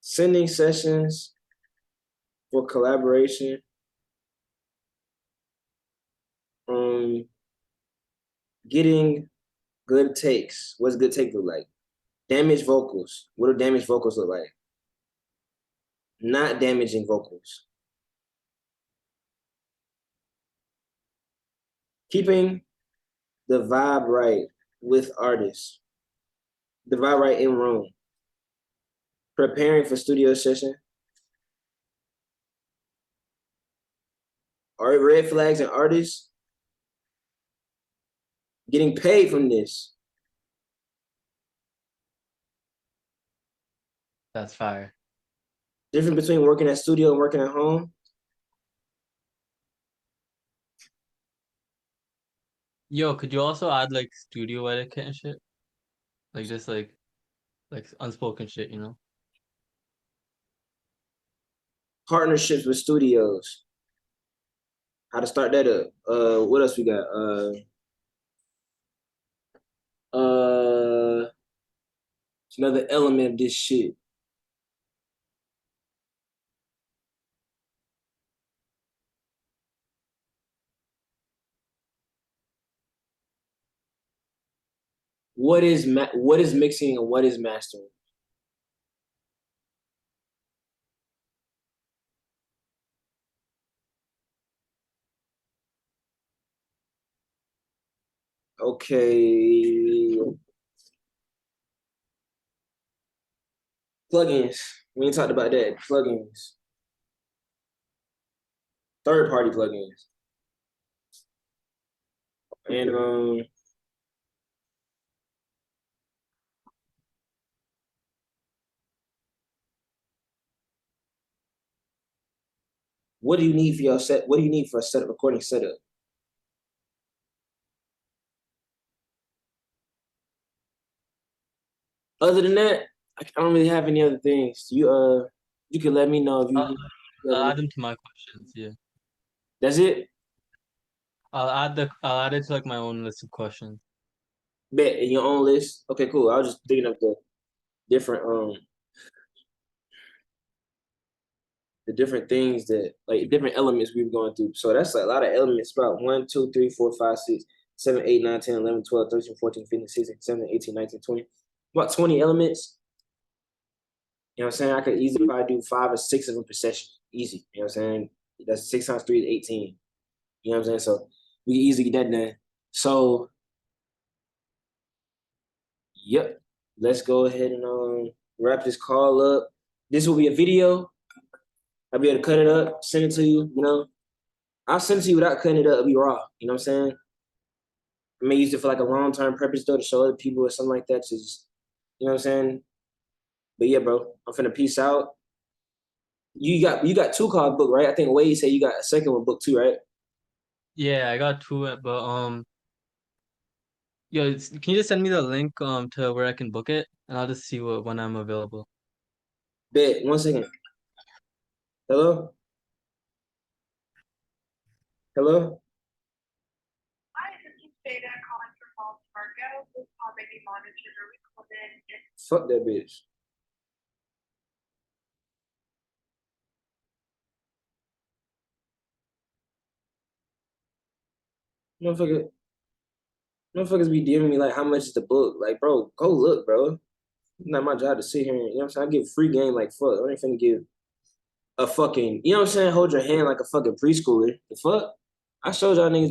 sending sessions for collaboration, getting good takes. What's good take look like? Damaged vocals. What do damaged vocals look like? Not damaging vocals. Keeping the vibe right with artists. The vibe right in room. Preparing for studio session. Red flags and artists. Getting paid from this. That's fire. Difference between working at studio and working at home. Yo, could you also add like studio etiquette and shit? Like just like unspoken shit, you know? Partnerships with studios. How to start that up. What else we got? It's another element of this shit. What is mixing and what is mastering? Okay. Plugins. We ain't talked about that. Plugins. Third-party plugins. And what do you need for your set? What do you need for a set recording setup? Other than that, I don't really have any other things. You can let me know if you. I'll add them to my questions. Yeah, That's it. I'll add it to like my own list of questions. Bet in your own list. Okay, cool. I was just thinking of the different things that like different elements we were going through. So that's like a lot of elements. About 1, 2, 3, 4, 5, 6, 7, 8, 9, 10, 11, 12, 13, 14, 15, 16, 17, 18, 19, 20. About 20 elements. You know what I'm saying? I could easily probably do 5 or 6 of them per session. Easy. You know what I'm saying? That's 6 times 3 is 18. You know what I'm saying? So we can easily get that done. So yep. Let's go ahead and wrap this call up. This will be a video. I'll be able to cut it up, send it to you, you know. I'll send it to you without cutting it up, it'll be raw. You know what I'm saying? I may use it for like a long-term purpose though, to show other people or something like that. Just, you know what I'm saying? But yeah, bro, I'm finna peace out. You got 2 cards booked, right? I think Wade said you got a second one booked too, right? Yeah, I got 2, but yo, can you just send me the link to where I can book it, and I'll just see when I'm available. Bet. 1 second. Hello? Hello? Hi, this is Jada calling from Wells Fargo. This call may be monitored or recorded. Fuck that bitch. Motherfuckers be giving me like how much is the book? Like, bro, go look, bro. It's not my job to sit here and, you know what I'm saying? I give free game like fuck. I ain't finna give a fucking, you know what I'm saying? Hold your hand like a fucking preschooler. The fuck? I showed y'all niggas